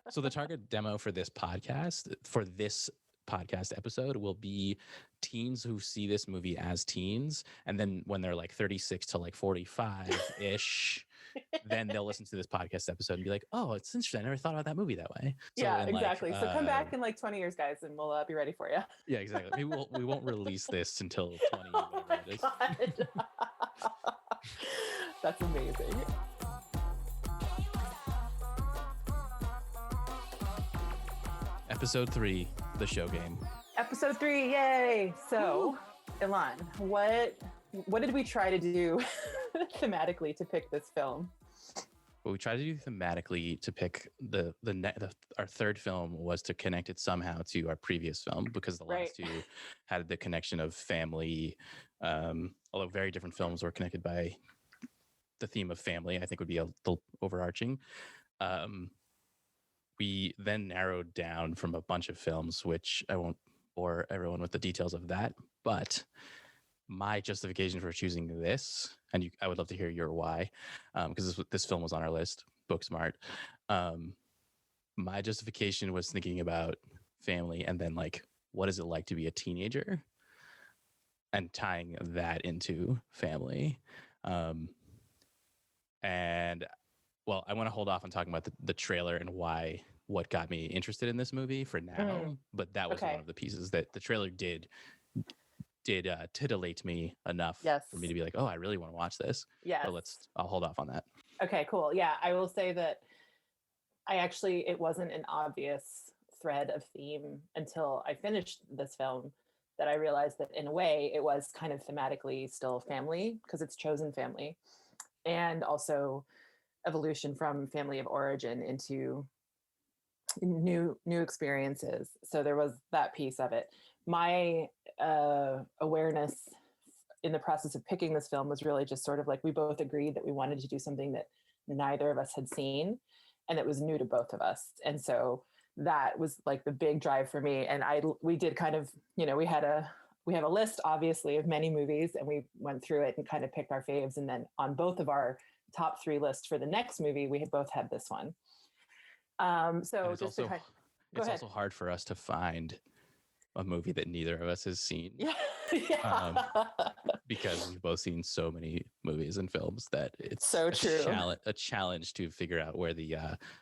So the target demo for this podcast episode will be teens who see this movie as teens, and then when they're like 36 to like 45-ish, then they'll listen to this podcast episode and be like, oh, it's interesting. I never thought about that movie that way. So yeah, exactly. So come back in like 20 years, guys, and we'll be ready for you. Yeah, exactly. We won't release this until 20. Oh my God. That's amazing. Episode 3, the show game. Episode 3, yay! So, Ilan, what did we try to do thematically to pick this film? What we tried to do thematically to pick our third film was to connect it somehow to our previous film, because the last two had the connection of family. Although very different films were connected by the theme of family, I think would be a little overarching. We then narrowed down from a bunch of films, which I won't bore everyone with the details of that. But my justification for choosing this, and I would love to hear your why, because this film was on our list, Booksmart. My justification was thinking about family and then like, what is it like to be a teenager? And tying that into family. And well, I want to hold off on talking about the trailer and what got me interested in this movie for now. But that was one of the pieces that the trailer did titillate me enough for me to be like, oh, I really want to watch this. Yeah. But I'll hold off on that. Okay, cool. Yeah, I will say that it wasn't an obvious thread of theme until I finished this film that I realized that in a way it was kind of thematically still family, because it's chosen family, and also evolution from family of origin into new experiences. So there was that piece of it. My awareness in the process of picking this film was really just sort of like, we both agreed that we wanted to do something that neither of us had seen and that was new to both of us. And so that was like the big drive for me. And we did kind of, we have a list obviously of many movies, and we went through it and kind of picked our faves. And then on both of our top 3 lists for the next movie, we both had this one. So it's just also hard for us to find a movie that neither of us has seen. Because we've both seen so many movies and films that it's so true. A challenge to figure out where the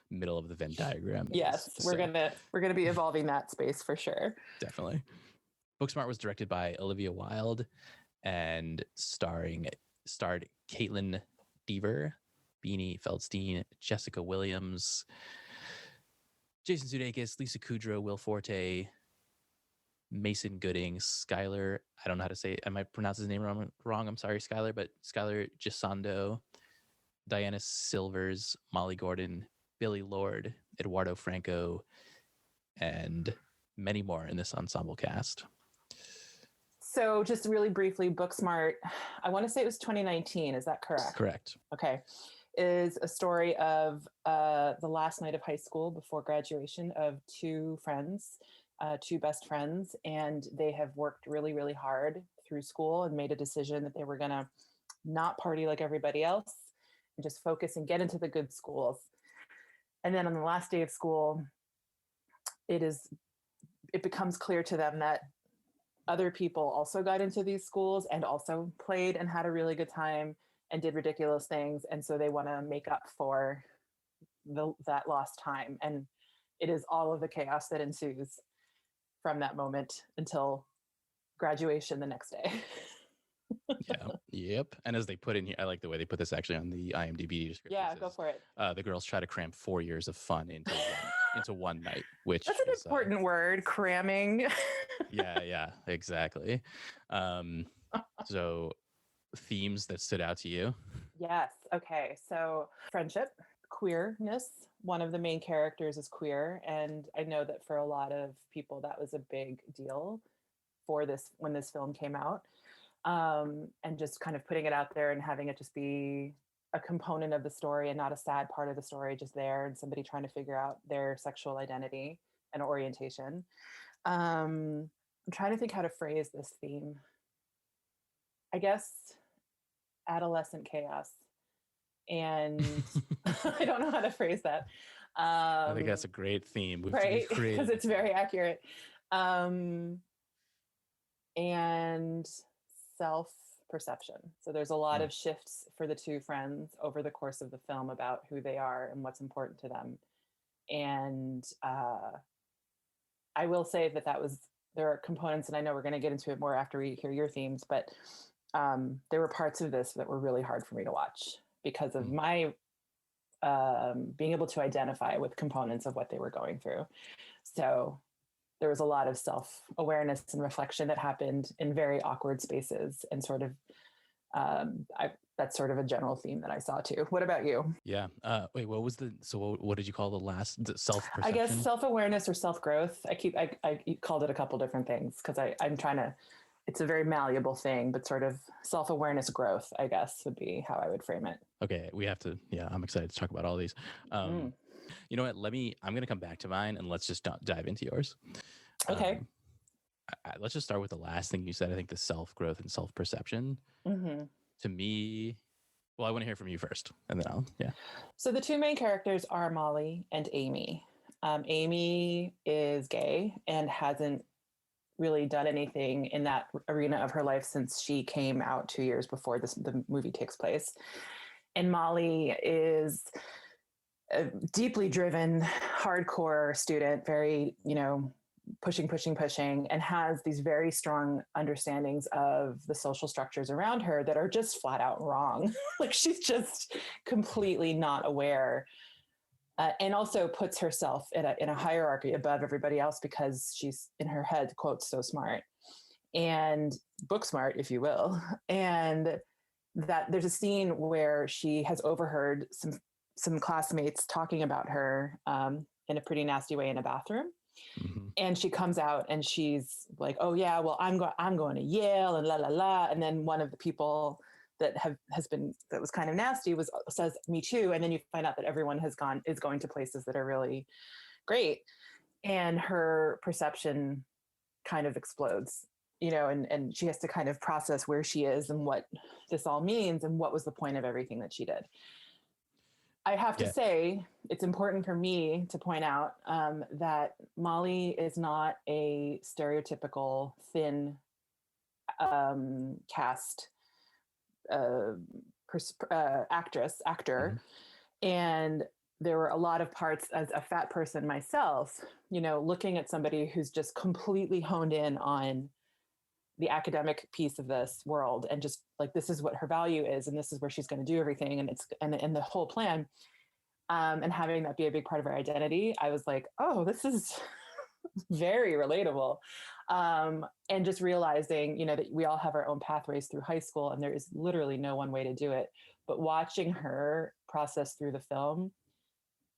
middle of the Venn diagram is. Yes, we're gonna be evolving that space for sure. Definitely. Booksmart was directed by Olivia Wilde and starred Caitlin Dever, Beanie Feldstein, Jessica Williams, Jason Sudeikis, Lisa Kudrow, Will Forte, Mason Gooding, Skylar, I don't know how to say it. I might pronounce his name wrong. I'm sorry, Skylar, but Skylar Gisondo, Diana Silvers, Molly Gordon, Billy Lord, Eduardo Franco, and many more in this ensemble cast. So just really briefly, Booksmart, I want to say it was 2019. Is that correct? Correct. Okay. Is a story of the last night of high school before graduation of 2 friends, 2 best friends, and they have worked really, really hard through school and made a decision that they were going to not party like everybody else and just focus and get into the good schools. And then on the last day of school, it becomes clear to them that other people also got into these schools and also played and had a really good time and did ridiculous things. And so they want to make up for that lost time. And it is all of the chaos that ensues from that moment until graduation the next day. Yeah. Yep. And as they put in here, I like the way they put this actually on the IMDb description. Yeah, go for it. The girls try to cram 4 years of fun into one night, which that's an important word, cramming. Yeah, exactly. So themes that stood out to you? Yes. Okay. So friendship, queerness. One of the main characters is queer. And I know that for a lot of people, that was a big deal for this when this film came out. And just kind of putting it out there and having it just be a component of the story and not a sad part of the story, just there and somebody trying to figure out their sexual identity and orientation. I'm trying to think how to phrase this theme. I guess adolescent chaos. And I don't know how to phrase that. I think that's a great theme. Right, because it's very accurate. And self-perception. So there's a lot of shifts for the two friends over the course of the film about who they are and what's important to them. And I will say that there are components, and I know we're going to get into it more after we hear your themes, but there were parts of this that were really hard for me to watch because of my being able to identify with components of what they were going through. So there was a lot of self-awareness and reflection that happened in very awkward spaces, and sort of that's sort of a general theme that I saw too. What about you? Yeah. Wait, what did you call the last self-perception? I guess self-awareness or self-growth. I called it a couple different things because I'm trying to, it's a very malleable thing, but sort of self-awareness growth, I guess, would be how I would frame it. Okay. I'm excited to talk about all these. You know what? I'm going to come back to mine, and let's just dive into yours. Okay. Let's just start with the last thing you said. I think the self-growth and self-perception. To me, well, I want to hear from you first, and then So the two main characters are Molly and Amy. Amy is gay and hasn't really done anything in that arena of her life since she came out 2 years before the movie takes place. And Molly is a deeply driven, hardcore student, very, pushing, and has these very strong understandings of the social structures around her that are just flat out wrong. Like she's just completely not aware, and also puts herself in a hierarchy above everybody else because she's in her head, quote, so smart and book smart, if you will. And that there's a scene where she has overheard some classmates talking about her in a pretty nasty way in a bathroom. And she comes out and she's like, oh yeah, well, I'm going to Yale and la, la, la. And then one of the people that was kind of nasty says, me too. And then you find out that everyone is going to places that are really great. And her perception kind of explodes, and she has to kind of process where she is and what this all means and what was the point of everything that she did. I have to say, it's important for me to point out that Molly is not a stereotypical thin cast actor. And there were a lot of parts as a fat person myself, looking at somebody who's just completely honed in on the academic piece of this world and just like, this is what her value is, and this is where she's going to do everything, and the whole plan, and having that be a big part of her identity. I was like, oh, this is very relatable. And just realizing, that we all have our own pathways through high school, and there is literally no one way to do it. But watching her process through the film,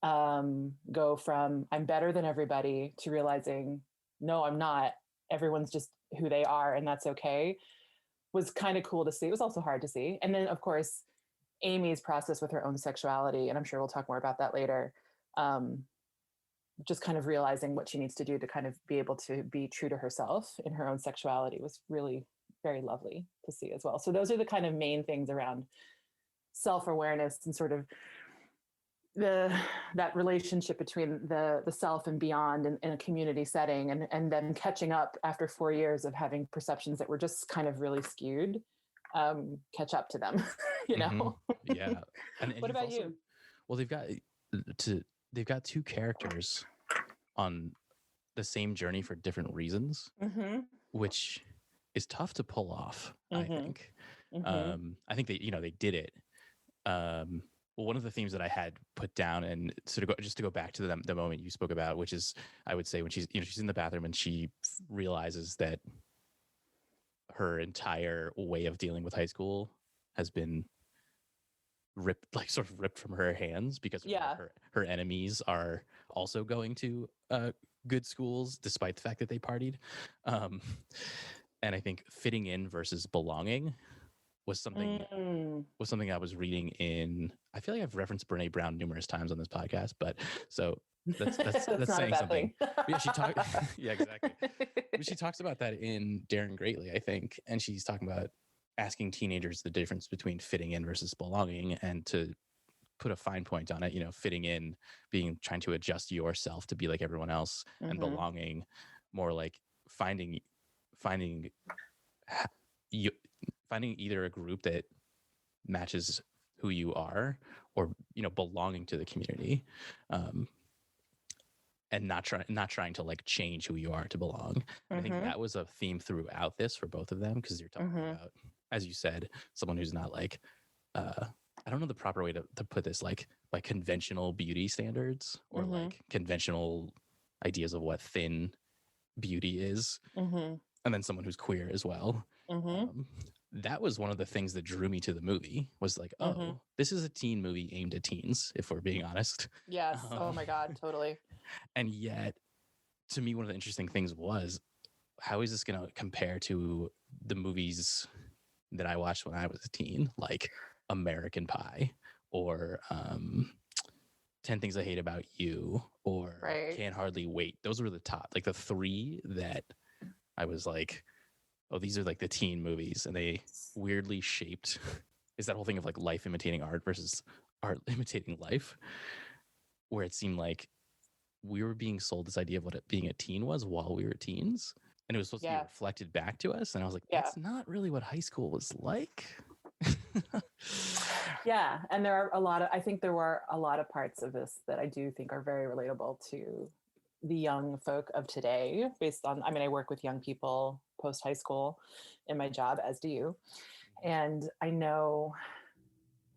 go from I'm better than everybody to realizing, no, I'm not. Everyone's just who they are, and that's okay, was kind of cool to see. It was also hard to see. And then, of course, Amy's process with her own sexuality, and I'm sure we'll talk more about that later, just kind of realizing what she needs to do to kind of be able to be true to herself in her own sexuality was really very lovely to see as well. So those are the kind of main things around self-awareness and sort of that relationship between the self and beyond in a community setting, and then catching up after 4 years of having perceptions that were just kind of really skewed, catch up to them, Yeah. And what about you? Well, they've got two characters on the same journey for different reasons, which is tough to pull off. I think. I think they did it. Well, one of the themes that I had put down, and sort of just to go back to the moment you spoke about, which is, I would say, when she's in the bathroom and she realizes that her entire way of dealing with high school has been ripped from her hands because her enemies are also going to good schools despite the fact that they partied. And I think fitting in versus belonging was something I was reading in. I feel like I've referenced Brene Brown numerous times on this podcast, but so that's saying something. Yeah, she talked. Yeah, exactly. But she talks about that in Daring Greatly, I think, and she's talking about asking teenagers the difference between fitting in versus belonging, and to put a fine point on it, fitting in, trying to adjust yourself to be like everyone else, and belonging, more like finding you finding either a group that matches who you are, or belonging to the community, and not trying to like change who you are to belong. I think that was a theme throughout this for both of them, because you're talking about, as you said, someone who's not like I don't know the proper way to put this, like by conventional beauty standards, or like conventional ideas of what thin beauty is, and then someone who's queer as well. That was one of the things that drew me to the movie, was like, oh, this is a teen movie aimed at teens, if we're being honest. Yes. Oh my God, totally. And yet, to me, one of the interesting things was, how is this going to compare to the movies that I watched when I was a teen, like American Pie, or 10 Things I Hate About You, or Can't Hardly Wait. Those were the top, like the three that I was like, oh, these are like the teen movies, and they weirdly shaped is that whole thing of like life imitating art versus art imitating life, where it seemed like we were being sold this idea of what being a teen was while we were teens, and it was supposed to be reflected back to us, and I was like, that's not really what high school was like. Yeah, and I think there were a lot of parts of this that I do think are very relatable to the young folk of today, based on, I work with young people post high school in my job, as do you. And I know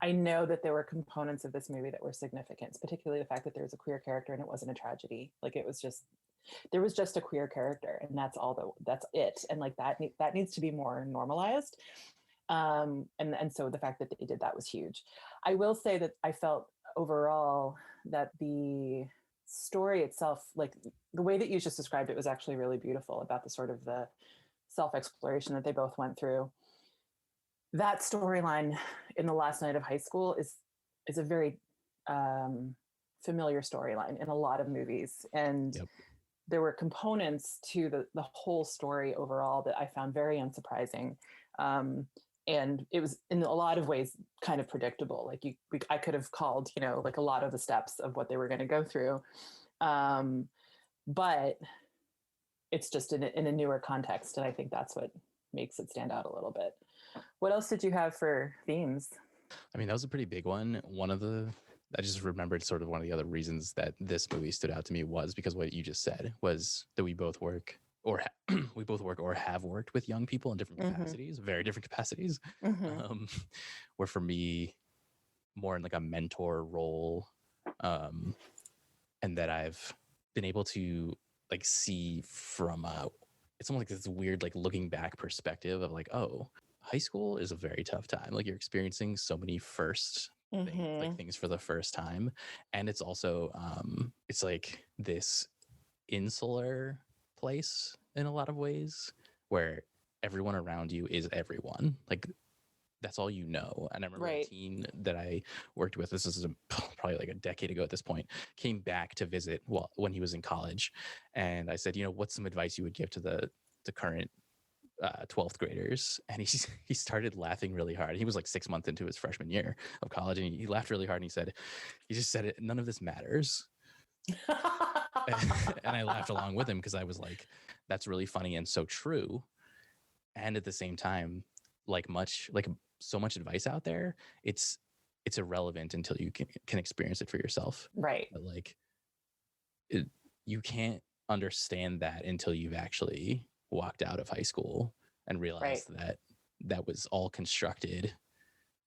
that there were components of this movie that were significant, particularly the fact that there was a queer character and it wasn't a tragedy. Like, there was just a queer character, and that's it. And like that needs to be more normalized. And so the fact that they did that was huge. I will say that I felt overall that the story itself, like the way that you just described it, was actually really beautiful, about the sort of the self-exploration that they both went through. That storyline in The Last Night of High School is a very familiar storyline in a lot of movies. And there were components to the whole story overall that I found very unsurprising. And it was in a lot of ways kind of predictable. Like I could have called, like a lot of the steps of what they were going to go through. But it's just in a newer context. And I think that's what makes it stand out a little bit. What else did you have for themes? That was a pretty big one. I just remembered sort of one of the other reasons that this movie stood out to me was because what you just said was that we both work or have worked with young people in different capacities, very different capacities. Where for me, more in like a mentor role, and that I've been able to like see from it's almost like this weird like looking back perspective of like, oh, high school is a very tough time. Like, you're experiencing so many first things for the first time, and it's also it's like this insular place in a lot of ways, where everyone around you is everyone. Like, that's all you know. And I remember a teen that I worked with, this is probably like a decade ago at this point, came back to visit when he was in college, and I said, what's some advice you would give to the current 12th graders? And he started laughing really hard. He was like 6 months into his freshman year of college, and he laughed really hard, and he just said it, none of this matters. And I laughed along with him, because I was like, that's really funny and so true. And at the same time, so much advice out there, it's irrelevant until you can experience it for yourself. Right. But like, you can't understand that until you've actually walked out of high school and realized that was all constructed,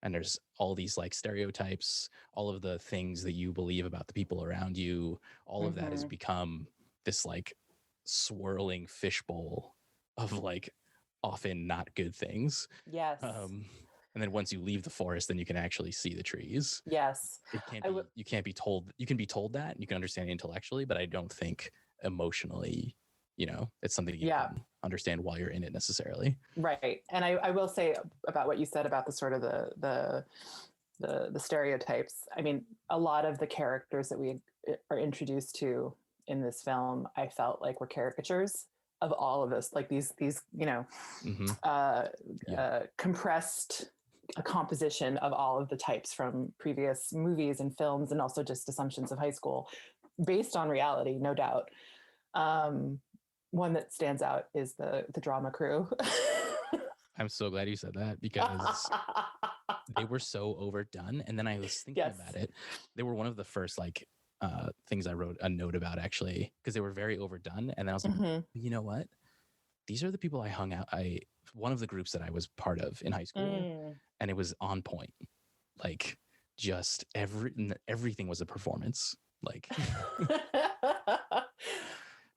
and there's all these like stereotypes, all of the things that you believe about the people around you, all of that has become this like swirling fishbowl of like often not good things. Yes. And then once you leave the forest, then you can actually see the trees. Yes. You can't be told, you can be told that, and you can understand it intellectually, but I don't think emotionally, it's something you can understand while you're in it necessarily. Right. And I will say about what you said about the sort of the stereotypes. A lot of the characters that we are introduced to in this film, I felt like were caricatures of all of us, like these compressed a composition of all of the types from previous movies and films, and also just assumptions of high school based on reality, no doubt. One that stands out is the drama crew. I'm so glad you said that, because they were so overdone. And then I was thinking about it. They were one of the first like things I wrote a note about, actually, because they were very overdone. And then I was like, you know what? These are the people I hung out. One of the groups that I was part of in high school, and it was on point. Like, just everything was a performance. Like,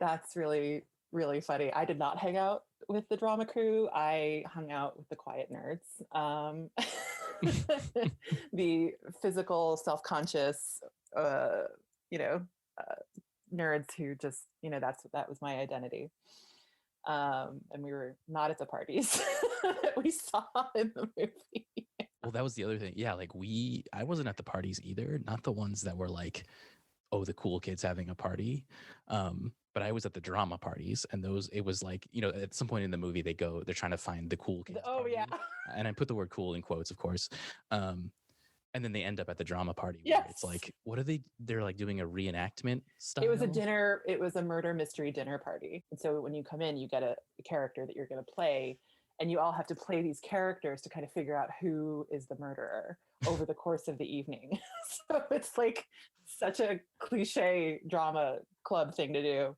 that's really, really funny. I did not hang out with the drama crew. I hung out with the quiet nerds. The physical, self-conscious, nerds who just, that was my identity. And we were not at the parties that we saw in the movie. Well, that was the other thing. Yeah, like I wasn't at the parties either. Not the ones that were like, oh, the cool kids having a party. But I was at the drama parties, and it was like, at some point in the movie they're trying to find the cool kids. Oh, party. yeah. And I put the word cool in quotes, of course. And then they end up at the drama party. Yes. It's like, what are they? They're like doing a reenactment style. It was a murder mystery dinner party. And so when you come in, you get a character that you're going to play, and you all have to play these characters to kind of figure out who is the murderer over the course of the evening. So it's like such a cliche drama club thing to do.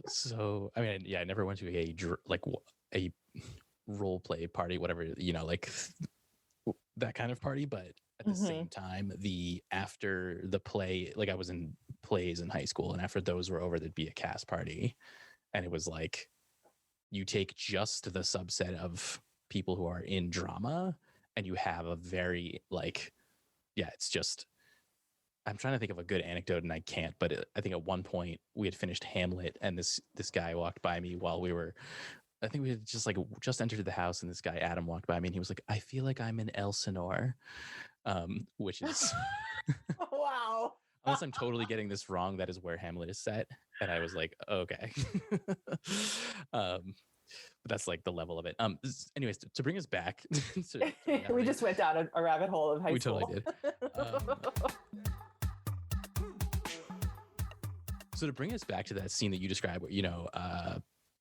So, I mean, yeah, I never went to a role play party, whatever, like that kind of party. But at the same time, after the play, like I was in plays in high school, and after those were over, there'd be a cast party. And it was like, you take just the subset of people who are in drama, and you have a very it's just, I'm trying to think of a good anecdote and I can't, but I think at one point we had finished Hamlet, and this guy walked by me while I think we had just entered the house, and this guy, Adam, walked by me, and he was like, I feel like I'm in Elsinore, which is, wow. Unless I'm totally getting this wrong, that is where Hamlet is set. And I was like, okay. But that's like the level of it. Anyways, to bring us back. We just went down a rabbit hole of high school. We totally did. So to bring us back to that scene that you described where,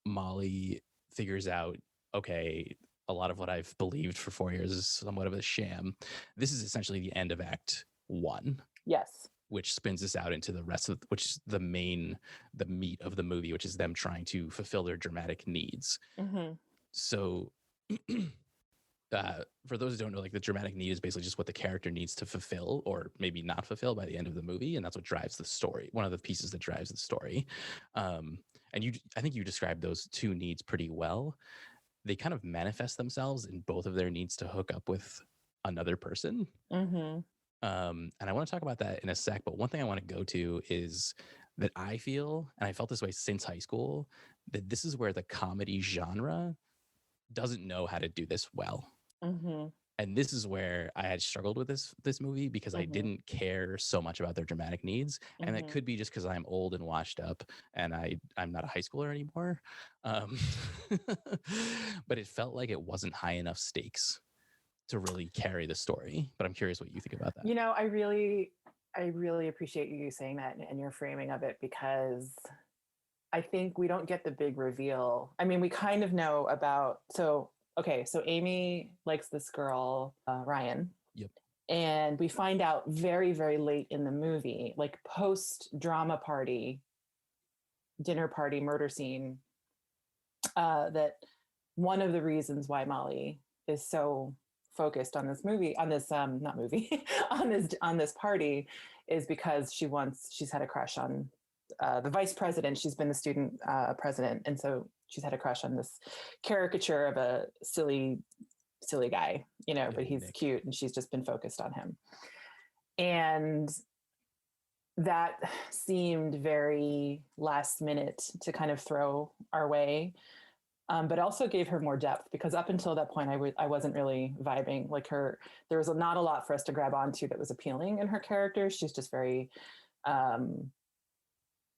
Molly figures out, okay, a lot of what I've believed for 4 years is somewhat of a sham. This is essentially the end of Act 1. Yes. Which spins us out into the rest of, which is the meat of the movie, which is them trying to fulfill their dramatic needs. So for those who don't know, like the dramatic need is basically just what the character needs to fulfill or maybe not fulfill by the end of the movie. And that's what drives the story. One of the pieces that drives the story. And I think you described those two needs pretty well. They kind of manifest themselves in both of their needs to hook up with another person. And I want to talk about that in a sec, but one thing I want to go to is that I feel, and I felt this way since high school, that this is where the comedy genre doesn't know how to do this well. And this is where I had struggled with this movie because I didn't care so much about their dramatic needs. And that could be just because I'm old and washed up and I'm not a high schooler anymore. But it felt like it wasn't high enough stakes to really carry the story. But I'm curious what you think about that. I really appreciate you saying that and your framing of it, because I think we don't get the big reveal. I mean, we kind of know about, so Amy likes this girl, Ryan. Yep. And we find out very, very late in the movie, like post drama party, dinner party, murder scene, that one of the reasons why Molly is so focused on this movie, on this not movie, on this party, is because she's had a crush on the vice president. She's been the student president, and so she's had a crush on this caricature of a silly guy, but he's Nick. Cute, and she's just been focused on him. And that seemed very last minute to kind of throw our way. But also gave her more depth, because up until that point, I wasn't really vibing. Like there was not a lot for us to grab onto that was appealing in her character. She's just very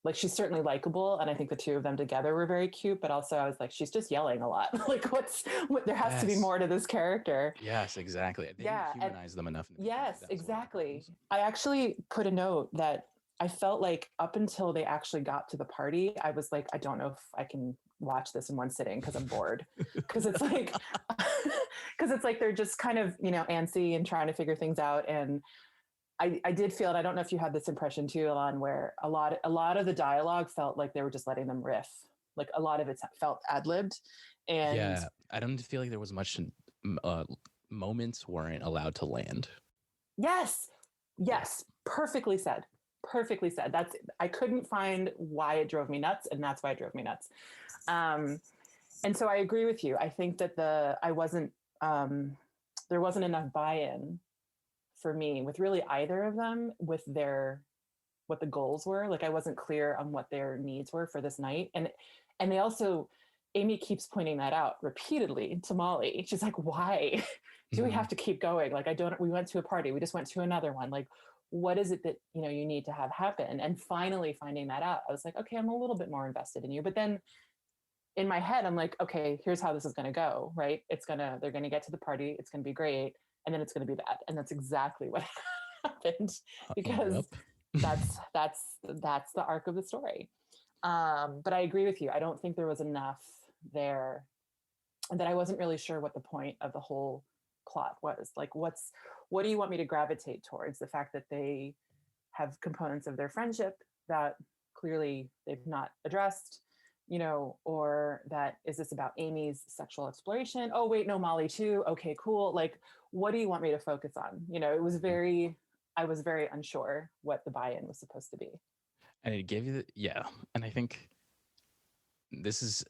like she's certainly likable, and I think the two of them together were very cute, but also I was like, she's just yelling a lot. Like there has to be more to this character. Yes, exactly. They didn't humanize them enough. Yes, exactly. I actually put a note that I felt like up until they actually got to the party, I was like, I don't know if I can watch this in one sitting because I'm bored. Because it's like they're just kind of, antsy and trying to figure things out. And I did feel, and I don't know if you had this impression too, Ilan, where a lot of the dialogue felt like they were just letting them riff. Like a lot of it felt ad-libbed. And yeah, I don't feel like there was much moments weren't allowed to land. Yes. Perfectly said. I couldn't find why it drove me nuts, and that's why it drove me nuts. And so I agree with you. I think that there wasn't enough buy-in for me with really either of them with what the goals were. Like I wasn't clear on what their needs were for this night. And they also, Amy keeps pointing that out repeatedly to Molly. She's like, why do we have to keep going? Like, we went to a party. We just went to another one. Like, what is it that, you need to have happen? And finally finding that out, I was like, okay, I'm a little bit more invested in you. But then in my head, I'm like, okay, here's how this is going to go, right? They're going to get to the party. It's going to be great. And then it's going to be bad. And that's exactly what happened, because that's the arc of the story. But I agree with you. I don't think there was enough there, and that I wasn't really sure what the point of the whole plot was. Like, what do you want me to gravitate towards? The fact that they have components of their friendship that clearly they've not addressed, or that, is this about Amy's sexual exploration? Oh, wait, no, Molly too. Okay, cool. Like, what do you want me to focus on? I was very unsure what the buy-in was supposed to be. And it gave you and I think this is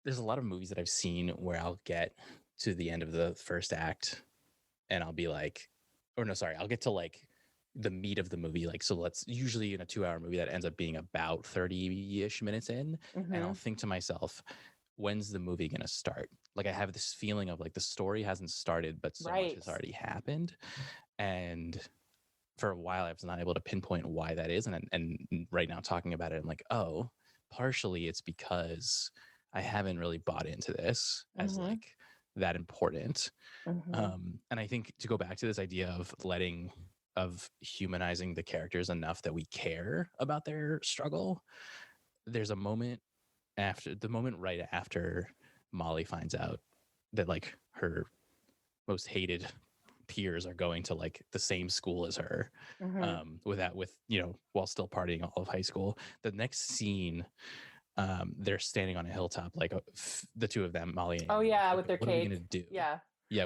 there's a lot of movies that I've seen where I'll get to the end of the first act and I'll be like, I'll get to like the meat of the movie. Like, so let's usually in a 2-hour movie that ends up being about 30-ish minutes in. And I'll think to myself, when's the movie going to start? Like I have this feeling of like the story hasn't started, but so much has already happened. And for a while I was not able to pinpoint why that is. And right now talking about it, I'm like, oh, partially it's because I haven't really bought into this as like that important. And I think to go back to this idea of humanizing the characters enough that we care about their struggle, there's a moment right after Molly finds out that like her most hated peers are going to like the same school as her, while still partying all of high school. The next scene, they're standing on a hilltop, like the two of them, Molly and Amy, like, with their cake. What are we gonna do?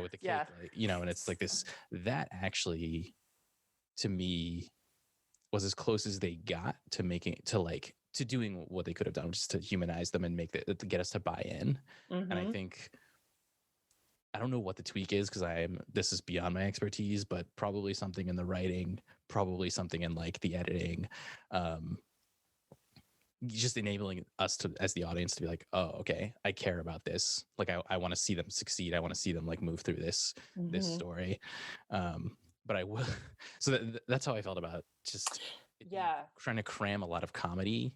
With the cake, like, and it's like this. That actually, to me, was as close as they got to making to doing what they could have done, just to humanize them and to get us to buy in. And I think, I don't know what the tweak is, because this is beyond my expertise, but probably something in the writing, probably something in like the editing, just enabling us to, as the audience, to be like, oh, okay, I care about this. Like I want to see them succeed. I want to see them like move through this story. But I will. So that's how I felt about just trying to cram a lot of comedy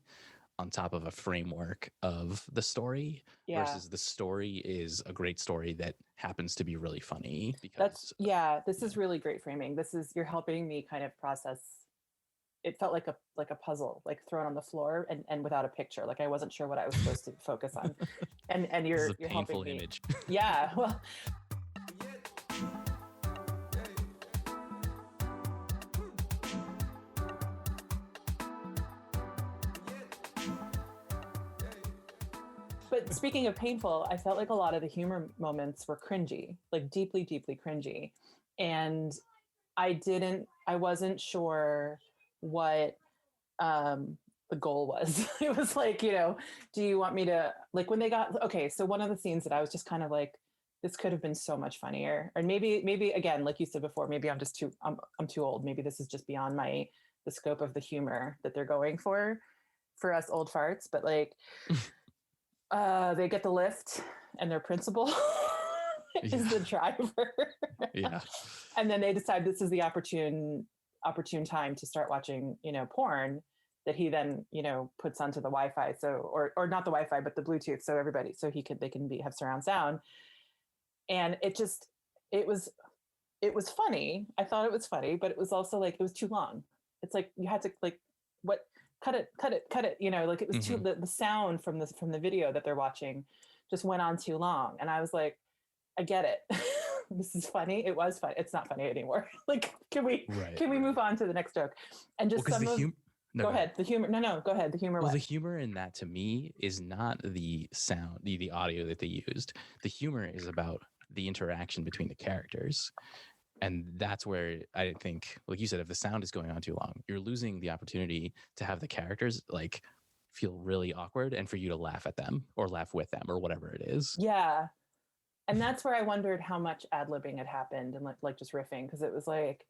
on top of a framework of the story, versus the story is a great story that happens to be really funny. Because this is really great framing. You're helping me kind of process. It felt like a puzzle, like thrown on the floor and without a picture. Like I wasn't sure what I was supposed to focus on. And you're painful helping image. Me. Yeah. Well. But speaking of painful, I felt like a lot of the humor moments were cringy, like deeply, deeply cringy. And I wasn't sure what the goal was. It was like, do you want me to, like when they got, okay, so one of the scenes that I was just kind of like, this could have been so much funnier. And maybe again, like you said before, maybe I'm just I'm too old. Maybe this is just beyond the scope of the humor that they're going for us old farts. But like, they get the lift and their principal is the driver. And then they decide this is the opportune time to start watching, porn. that he then, you know, puts onto the Wi-Fi. So, or not the Wi-Fi, but the Bluetooth. So everybody, so they can have surround sound. And it was funny. I thought it was funny, but it was also like, it was too long. It's like, you had to like, cut it. You know, like it was too, the sound from the video that they're watching just went on too long. And I was like, I get it. This is funny. It was funny. It's not funny anymore. Like, can we move on to the next joke? And just go ahead. The humor. No, go ahead. The humor. Well, the humor in that to me is not the sound, the audio that they used. The humor is about the interaction between the characters. And that's where I think, like you said, if the sound is going on too long, you're losing the opportunity to have the characters like feel really awkward and for you to laugh at them or laugh with them or whatever it is. Yeah. And that's where I wondered how much ad-libbing had happened and like just riffing, because it was like,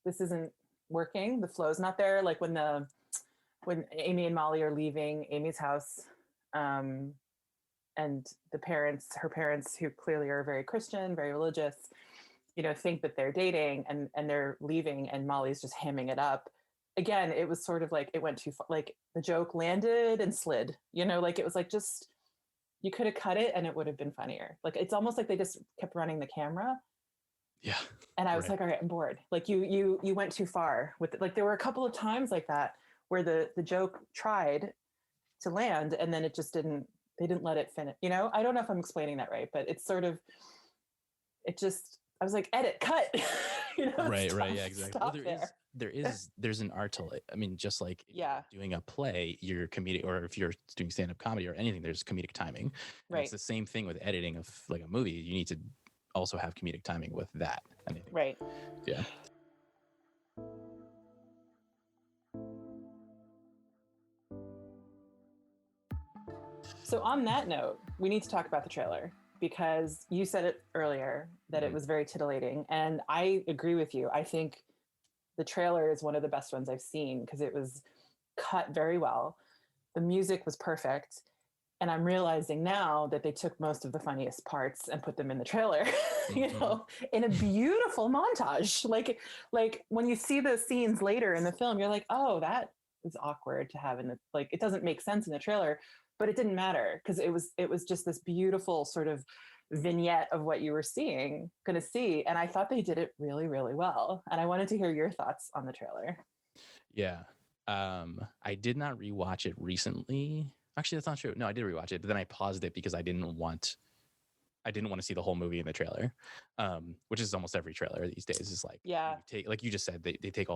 this isn't working. The flow's not there. Like when Amy and Molly are leaving Amy's house, and her parents, who clearly are very Christian, very religious, you know, think that they're dating and they're leaving, and Molly's just hamming it up. Again, it was sort of like it went too far. Like the joke landed and slid. You know, like it was like just. You could have cut it and it would have been funnier. Like, it's almost like they just kept running the camera. Yeah. And I was like, all right, I'm bored. Like you went too far with it. Like there were a couple of times like that where the joke tried to land and then they didn't let it finish. You know, I don't know if I'm explaining that right, but it's sort of, I was like, edit, cut. You know, right. Yeah, exactly. Well, there's an art to it. I mean, just like doing a play, you're comedic, or if you're doing stand-up comedy or anything, there's comedic timing. And it's the same thing with editing of like a movie. You need to also have comedic timing with that. Right. Yeah. So on that note, we need to talk about the trailer, because you said it earlier that it was very titillating. And I agree with you. I think the trailer is one of the best ones I've seen because it was cut very well. The music was perfect. And I'm realizing now that they took most of the funniest parts and put them in the trailer, you know, in a beautiful montage. Like when you see the scenes later in the film, you're like, oh, that is awkward to have in the, like, it doesn't make sense in the trailer, but it didn't matter because it was just this beautiful sort of vignette of what you were going to see. And I thought they did it really, really well. And I wanted to hear your thoughts on the trailer. Yeah. I did not rewatch it recently. Actually, that's not true. No, I did rewatch it, but then I paused it because I didn't want to see the whole movie in the trailer, which is almost every trailer these days. Is like, like you just said, they take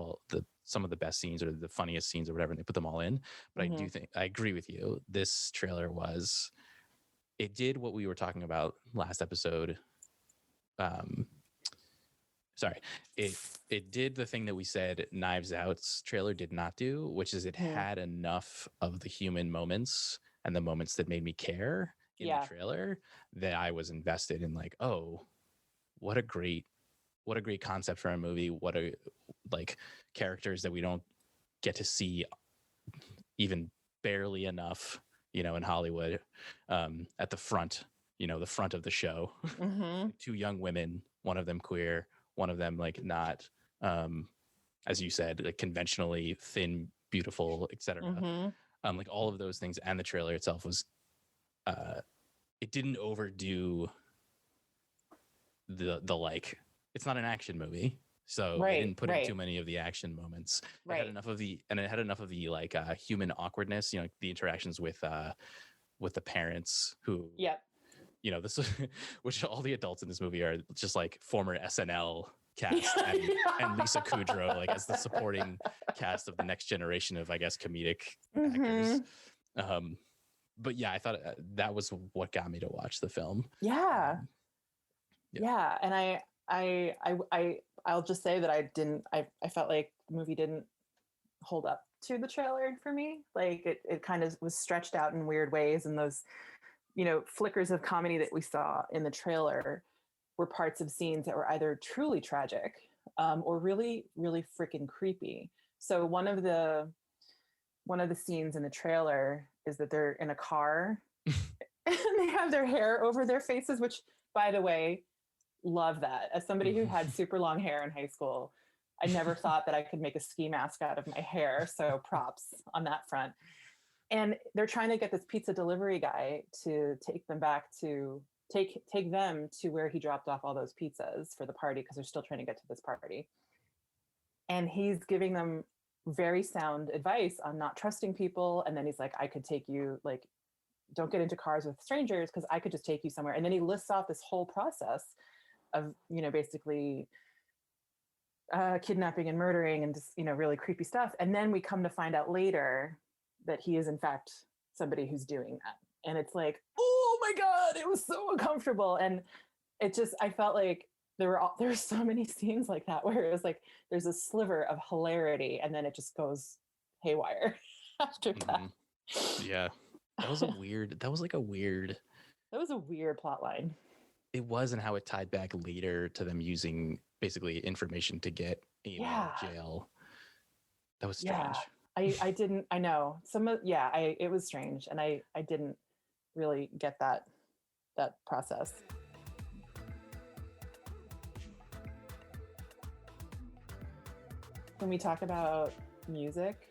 some of the best scenes or the funniest scenes or whatever, and they put them all in. But I do think I agree with you. This trailer it did what we were talking about last episode. It did the thing that we said Knives Out's trailer did not do, which is it had enough of the human moments and the moments that made me care in the trailer that I was invested in. Like, oh, what a great concept for a movie. What a characters that we don't get to see even barely enough, you know, in Hollywood, at the front, you know, the front of the show. Two young women, one of them queer, one of them like not, as you said, like conventionally thin, beautiful, etc. Like all of those things, and the trailer itself was, it didn't overdo the like. It's not an action movie, so they didn't put in too many of the action moments. It had enough of the like human awkwardness. You know, the interactions with the parents who. Yep. You know, this, which all the adults in this movie are just like former SNL cast and Lisa Kudrow, like as the supporting cast of the next generation of, I guess, comedic actors. But yeah, I thought that was what got me to watch the film. And I'll just say that I felt like the movie didn't hold up to the trailer for me. Like it kind of was stretched out in weird ways, and those, you know, flickers of comedy that we saw in the trailer were parts of scenes that were either truly tragic or really, really freaking creepy. So one of the scenes in the trailer is that they're in a car and they have their hair over their faces, which, by the way, love that. As somebody who had super long hair in high school, I never thought that I could make a ski mask out of my hair. So props on that front. And they're trying to get this pizza delivery guy to take them to where he dropped off all those pizzas for the party, because they're still trying to get to this party. And he's giving them very sound advice on not trusting people. And then he's like, I could take you, like, don't get into cars with strangers because I could just take you somewhere. And then he lists off this whole process of, basically kidnapping and murdering and just, really creepy stuff. And then we come to find out later that he is in fact somebody who's doing that. And it's like, oh my God, it was so uncomfortable. And it just, I felt like there were so many scenes like that where it was like, there's a sliver of hilarity and then it just goes haywire after that. Yeah. That was a weird plot line. It was, and how it tied back later to them using basically information to get Amy out of jail. That was strange. Yeah. I know it was strange. And I didn't really get that process. Can we talk about music?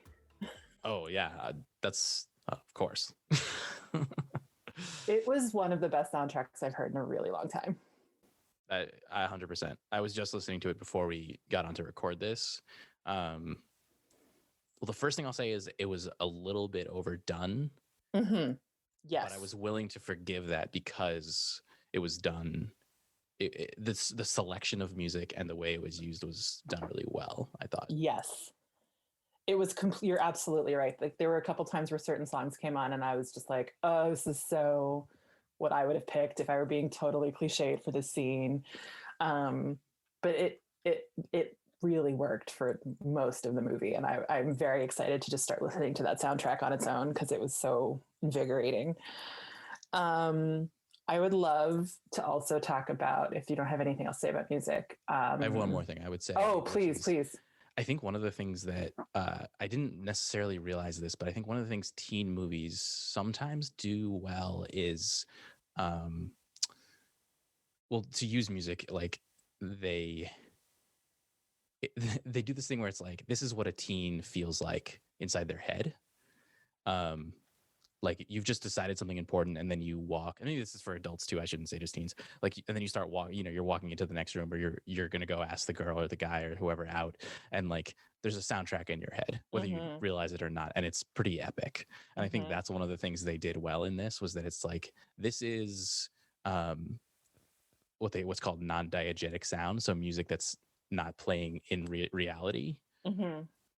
Oh yeah. That's of course. It was one of the best soundtracks I've heard in a really long time. I 100%. I was just listening to it before we got on to record this. Well, the first thing I'll say is it was a little bit overdone. Mm-hmm. Yes. But I was willing to forgive that because it was done. The selection of music and the way it was used was done really well, I thought. Yes. It was you're absolutely right. Like there were a couple times where certain songs came on and I was just like, oh, this is so what I would have picked if I were being totally cliched for this scene. But it really worked for most of the movie. And I'm very excited to just start listening to that soundtrack on its own because it was so invigorating. I would love to also talk about, if you don't have anything else to say about music. I have one more thing I would say. Oh, please. I think one of the things that I didn't necessarily realize this, but I think one of the things teen movies sometimes do well is, to use music, like they do this thing where it's like, this is what a teen feels like inside their head. Like you've just decided something important and then you walk. I mean, this is for adults too. I shouldn't say just teens. Like, and then you start walking, you're walking into the next room, or you're going to go ask the girl or the guy or whoever out. And like, there's a soundtrack in your head, whether you realize it or not. And it's pretty epic. And I think that's one of the things they did well in this, was that it's like, this is what's called non-diegetic sound. So music that's not playing in reality,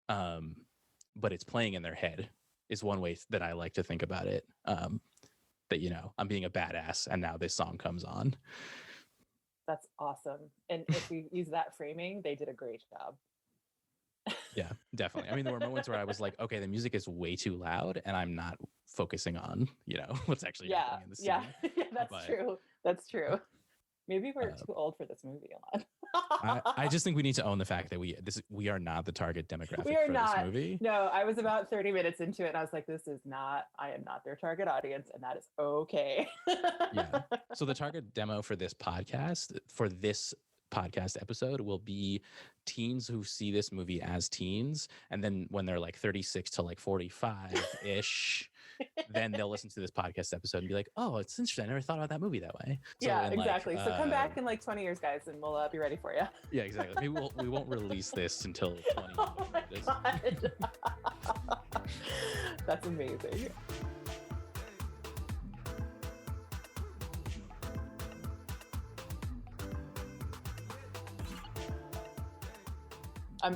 but it's playing in their head. Is one way that I like to think about it. That, I'm being a badass and now this song comes on. That's awesome. And if we use that framing, they did a great job. Yeah, definitely. I mean, there were moments where I was like, okay, the music is way too loud and I'm not focusing on, what's actually happening in the scene. Yeah, that's true. Maybe we're too old for this movie, Ilan. I just think we need to own the fact that we are not the target demographic for this movie. No, I was about 30 minutes into it and I was like, I am not their target audience, and that is okay. Yeah. So the target demo for this podcast episode will be teens who see this movie as teens, and then when they're like 36 to like 45-ish, then they'll listen to this podcast episode and be like, oh, it's interesting. I never thought about that movie that way. So exactly. So come back in like 20 years, guys, and we'll be ready for you. Yeah, exactly. Maybe we won't release this until 20 oh my God. That's amazing.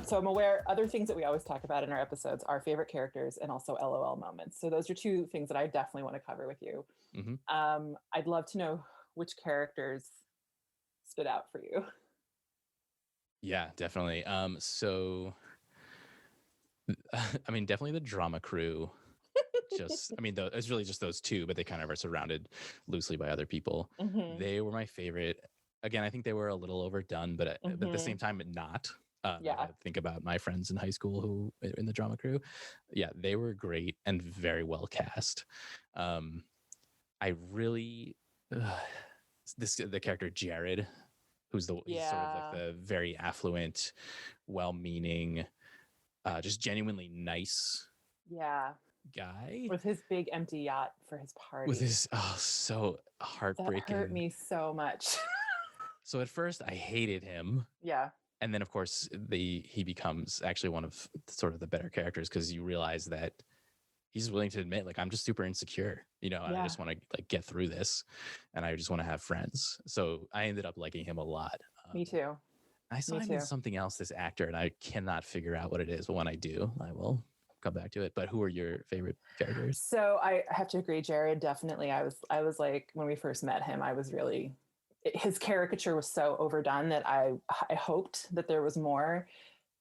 So I'm aware other things that we always talk about in our episodes are favorite characters and also LOL moments. So those are two things that I definitely want to cover with you. I'd love to know which characters stood out for you. Yeah, definitely. So, I mean, definitely the drama crew. It's really just those two, but they kind of are surrounded loosely by other people. They were my favorite. Again, I think they were a little overdone, but at the same time, not. I think about my friends in high school who in the drama crew. Yeah, they were great and very well cast. I really the character Jared, who's he's sort of like the very affluent, well-meaning, just genuinely nice guy with his big empty yacht for his party. with his so heartbreaking. That hurt me so much. So at first I hated him. Yeah. And then of course he becomes actually one of sort of the better characters, because you realize that he's willing to admit, like, I'm just super insecure, and I just want to like get through this, and I just want to have friends. So I ended up liking him a lot. Me too. I saw him in something else, this actor, and I cannot figure out what it is. But when I do, I will come back to it. But who are your favorite characters? So I have to agree, Jared, definitely. I was like, when we first met him, I was really, his caricature was so overdone that I hoped that there was more.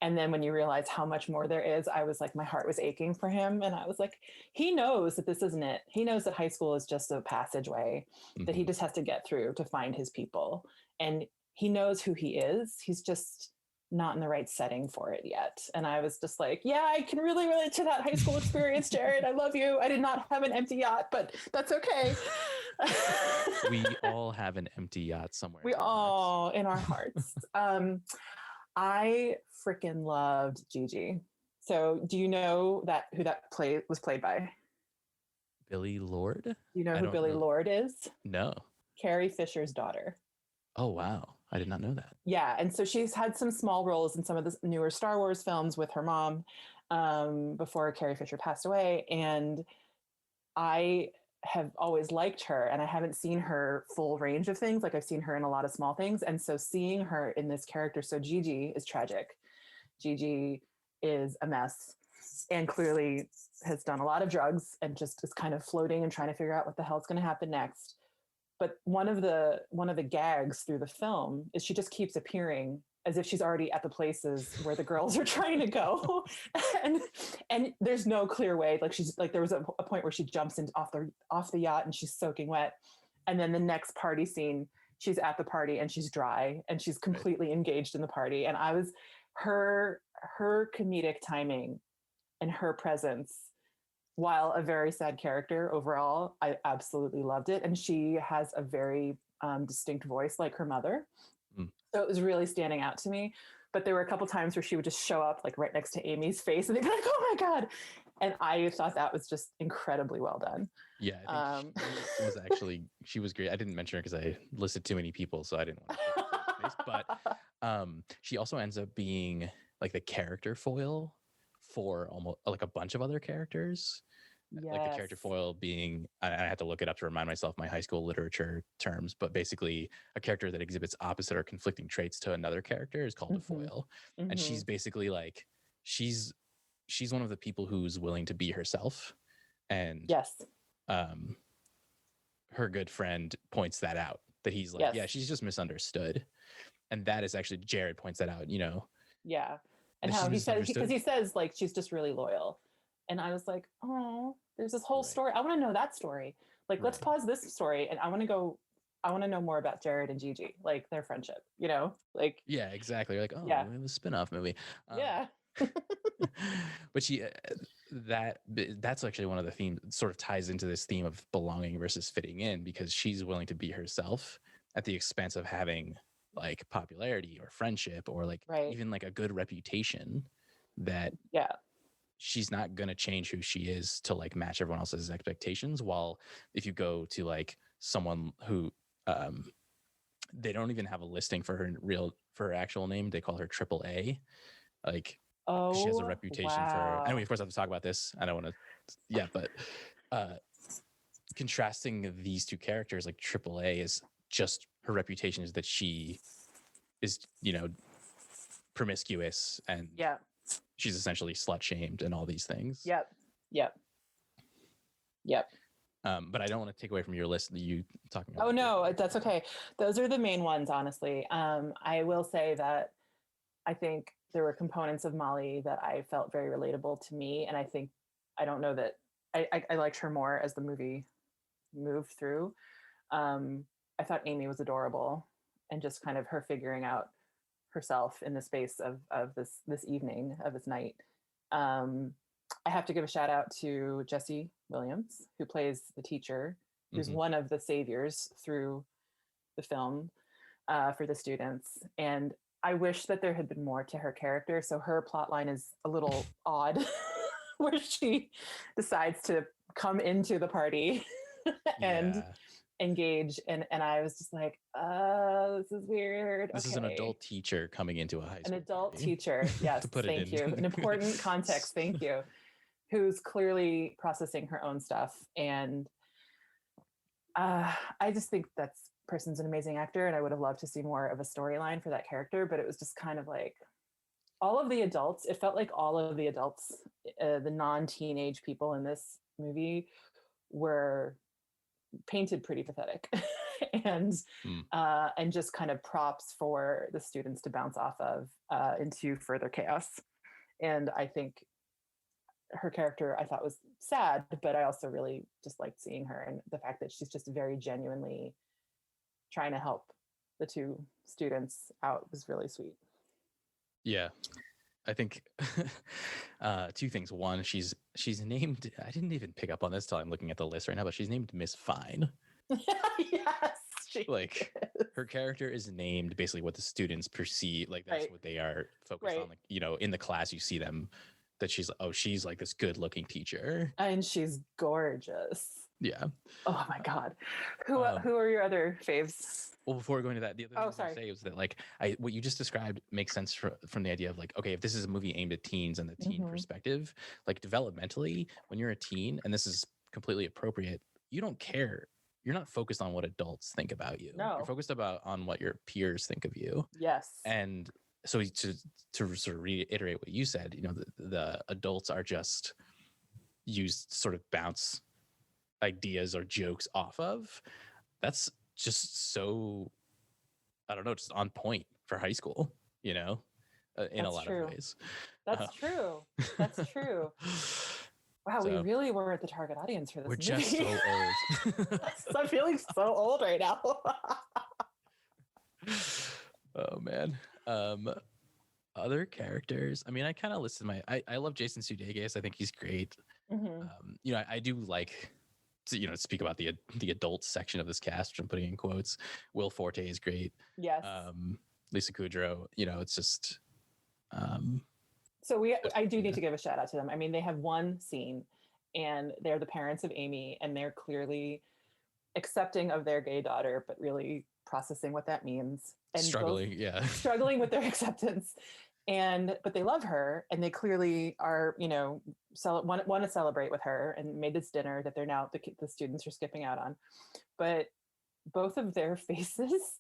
And then when you realize how much more there is, I was like, my heart was aching for him. And I was like, he knows that this isn't it. He knows that high school is just a passageway that he just has to get through to find his people. And he knows who he is. He's just not in the right setting for it yet. And I was just like, yeah, I can really relate to that high school experience, Jared. I love you. I did not have an empty yacht, but that's okay. We all have an empty yacht somewhere. We all in our hearts. I freaking loved Gigi. So do you know who that was played by? Billy Lord? Do you know who Billy Lord is? No. Carrie Fisher's daughter. Oh, wow. I did not know that. Yeah. And so she's had some small roles in some of the newer Star Wars films with her mom before Carrie Fisher passed away. And I have always liked her, and I haven't seen her full range of things. Like, I've seen her in a lot of small things. And so seeing her in this character, so Gigi is tragic. Gigi is a mess and clearly has done a lot of drugs and just is kind of floating and trying to figure out what the hell's going to happen next. But one of the gags through the film is she just keeps appearing as if she's already at the places where the girls are trying to go. and there's no clear way. Like, she's like, there was a point where she jumps off the yacht and she's soaking wet. And then the next party scene, she's at the party and she's dry and she's completely engaged in the party. And I was, her comedic timing and her presence, while a very sad character overall, I absolutely loved it. And she has a very distinct voice like her mother. So it was really standing out to me. But there were a couple times where she would just show up like right next to Amy's face and they'd be like, oh my God. And I thought that was just incredibly well done. Yeah, I think she was great. I didn't mention her because I listed too many people, so I didn't want to take her face. But she also ends up being like the character foil for almost like a bunch of other characters. Yes. Like the character foil being, I had to look it up to remind myself my high school literature terms, but basically a character that exhibits opposite or conflicting traits to another character is called a foil. And she's basically like, she's one of the people who's willing to be herself. And her good friend points that out, that he's like, yeah, she's just misunderstood. And that is actually, Jared points that out, Yeah. And how he says, because he says like, she's just really loyal. And I was like, oh, there's this whole story. I want to know that story. Like, let's pause this story. And I want to know more about Jared and Gigi, like their friendship, like. Yeah, exactly. You're like, oh, we have a spinoff movie. Yeah. But that's actually one of the themes, sort of ties into this theme of belonging versus fitting in, because she's willing to be herself at the expense of having like popularity or friendship or like even like a good reputation that she's not going to change who she is to like match everyone else's expectations. While if you go to like someone who they don't even have a listing for her actual name, they call her Triple A. Like, she has a reputation for, and we of course have to talk about this. I don't want to, but contrasting these two characters, like Triple A is just, her reputation is that she is, promiscuous and she's essentially slut shamed and all these things. Yep. But I don't want to take away from your list that you talking about. Oh no, that's okay. Those are the main ones, honestly. I will say that I think there were components of Molly that I felt very relatable to me. And I don't know that I liked her more as the movie moved through. I thought Amy was adorable, and just kind of her figuring out herself in the space of this evening, of this night. I have to give a shout out to Jesse Williams, who plays the teacher, who's one of the saviors through the film. for the students. And I wish that there had been more to her character. So her plot line is a little odd, where she decides to come into the party and engage. And I was just like, this is weird. This is an adult teacher coming into a high school. An adult teacher. Yes. Thank you. An important context. Thank you. Who's clearly processing her own stuff. And I just think that person's an amazing actor. And I would have loved to see more of a storyline for that character, but it was just kind of like all of the adults, it felt like all of the adults, the non-teenage people in this movie were painted pretty pathetic and just kind of props for the students to bounce off of into further chaos. And I think her character I thought was sad, but I also really just liked seeing her, and the fact that she's just very genuinely trying to help the two students out was really sweet. Yeah. I think two things. One, she's named, I didn't even pick up on this till I'm looking at the list right now, but she's named Miss Fine. Yes. Like her character is named basically what the students perceive, like that's what they are focused on. Like, you know, in the class you see them that she's like this good looking teacher. And she's gorgeous. Yeah. Oh my God. Who are your other faves? Well, before going to that, the other thing I was going to say was that like what you just described makes sense from the idea of like, okay, if this is a movie aimed at teens and the teen perspective, like developmentally, when you're a teen, and this is completely appropriate, you don't care. You're not focused on what adults think about you. No. You're focused on what your peers think of you. Yes. And so to sort of reiterate what you said, you know, the adults are just used to sort of bounce ideas or jokes off of. That's just so, I don't know, just on point for high school, you know, in a lot of ways. That's true. That's true. Wow, so, we really weren't the target audience for this movie. We're just so old. I'm feeling so old right now. Oh, man. Other characters. I mean, I kind of listed I love Jason Sudeikis. I think he's great. You know, I do like to, you know, speak about the adult section of this cast, which I'm putting in quotes. Will Forte is great. Yes. Lisa Kudrow, you know, it's just so I do need to give a shout out to them. I mean, they have one scene and they're the parents of Amy, and they're clearly accepting of their gay daughter, but really processing what that means and struggling with their acceptance. But they love her, and they clearly are, you know, want to celebrate with her, and made this dinner that they're now the students are skipping out on. But both of their faces,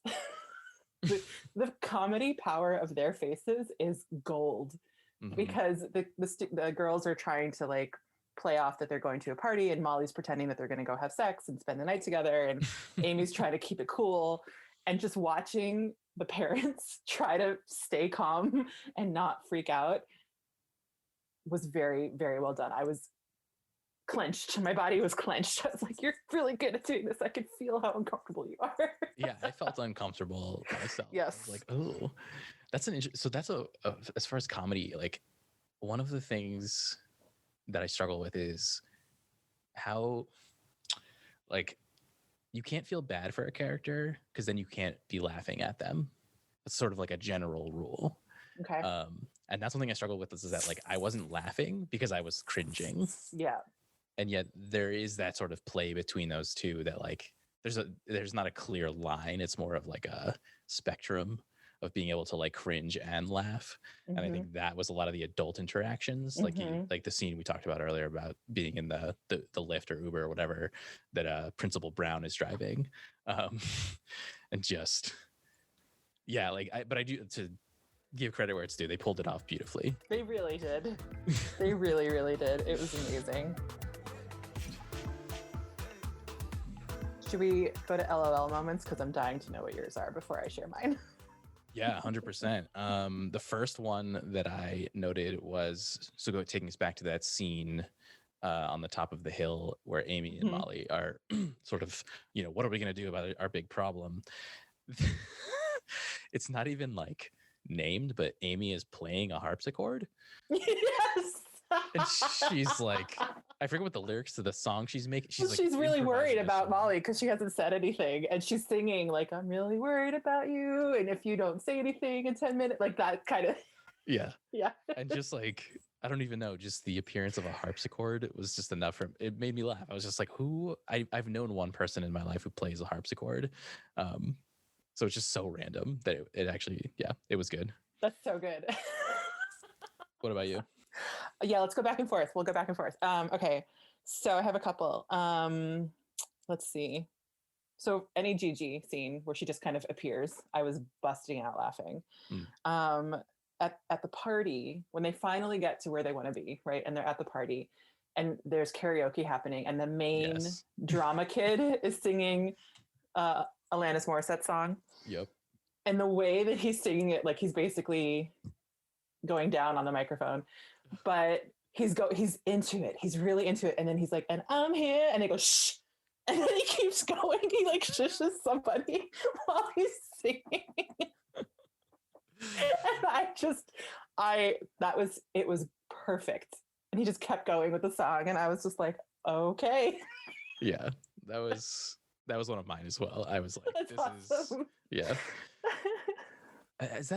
the comedy power of their faces is gold, because the girls are trying to like play off that they're going to a party, and Molly's pretending that they're going to go have sex and spend the night together, and Amy's trying to keep it cool, and just watching the parents try to stay calm and not freak out was very, very well done. I was clenched. My body was clenched. I was like, you're really good at doing this. I could feel how uncomfortable you are. Yeah, I felt uncomfortable myself. Yes. I was like, oh, that's so that's as far as comedy, like one of the things that I struggle with is how, like, you can't feel bad for a character because then you can't be laughing at them. It's sort of like a general rule. Okay. And that's one thing I struggle with is that like I wasn't laughing because I was cringing. Yeah. And yet there is that sort of play between those two that like there's not a clear line. It's more of like a spectrum of being able to like cringe and laugh. And I think that was a lot of the adult interactions, like like the scene we talked about earlier about being in the Lyft or Uber or whatever that Principal Brown is driving, and just like but I do, to give credit where it's due, they pulled it off beautifully. They really did. They really, really did. It was amazing. Should we go to LOL moments? Because I'm dying to know what yours are before I share mine. Yeah, 100%. The first one that I noted was, taking us back to that scene on the top of the hill where Amy and Molly are sort of, you know, what are we going to do about our big problem? It's not even like named, but Amy is playing a harpsichord. Yes. And she's like, I forget what the lyrics to the song she's making. She's really worried about Molly because she hasn't said anything, and she's singing like, "I'm really worried about you, and if you don't say anything in 10 minutes," like that kind of. Yeah. Yeah. And just like, I don't even know, just the appearance of a harpsichord, it was just enough it made me laugh. I was just like, I've known one person in my life who plays a harpsichord. So it's just so random that it actually, it was good. That's so good. What about you? Yeah, let's go back and forth. We'll go back and forth. Okay, so I have a couple. Let's see. So any Gigi scene where she just kind of appears, I was busting out laughing. At the party, when they finally get to where they want to be, right? And they're at the party and there's karaoke happening and the main drama kid is singing Alanis Morissette's song. Yep. And the way that he's singing it, like he's basically going down on the microphone, but he's into it. He's really into it. And then he's like, and I'm here. And they go, shh. And then he keeps going. He like shushes somebody while he's singing. And it was perfect. And he just kept going with the song. And I was just like, okay. Yeah, that was one of mine as well. I was like, That's awesome. Is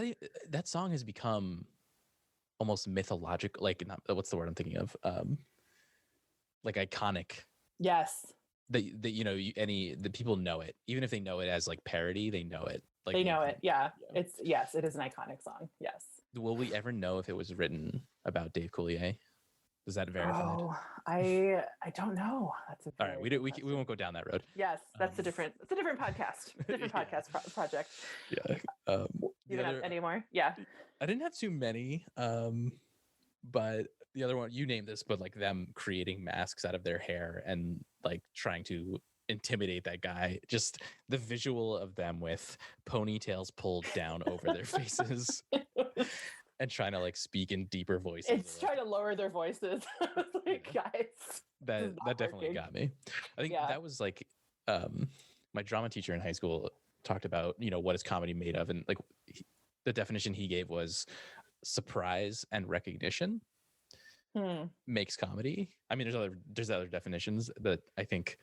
that song has become almost mythological, like, not, what's the word I'm thinking of? Like iconic. Yes. The people know it, even if they know it as like parody, they know it. Like they know it. Yeah. It is an iconic song. Yes. Will we ever know if it was written about Dave Coulier? Is that verified? Oh, I don't know. That's all right. We won't go down that road. Yes, that's it's a different podcast. Different podcast project. Yeah. You don't have any more? Yeah. I didn't have too many. But the other one, you named this, but like them creating masks out of their hair and like trying to intimidate that guy. Just the visual of them with ponytails pulled down over their faces. And trying to like speak in deeper voices. It's trying to lower their voices. Like, guys, that definitely got me. I think that was like my drama teacher in high school talked about, what is comedy made of, and like the definition he gave was surprise and recognition makes comedy. I mean, there's other definitions, but I think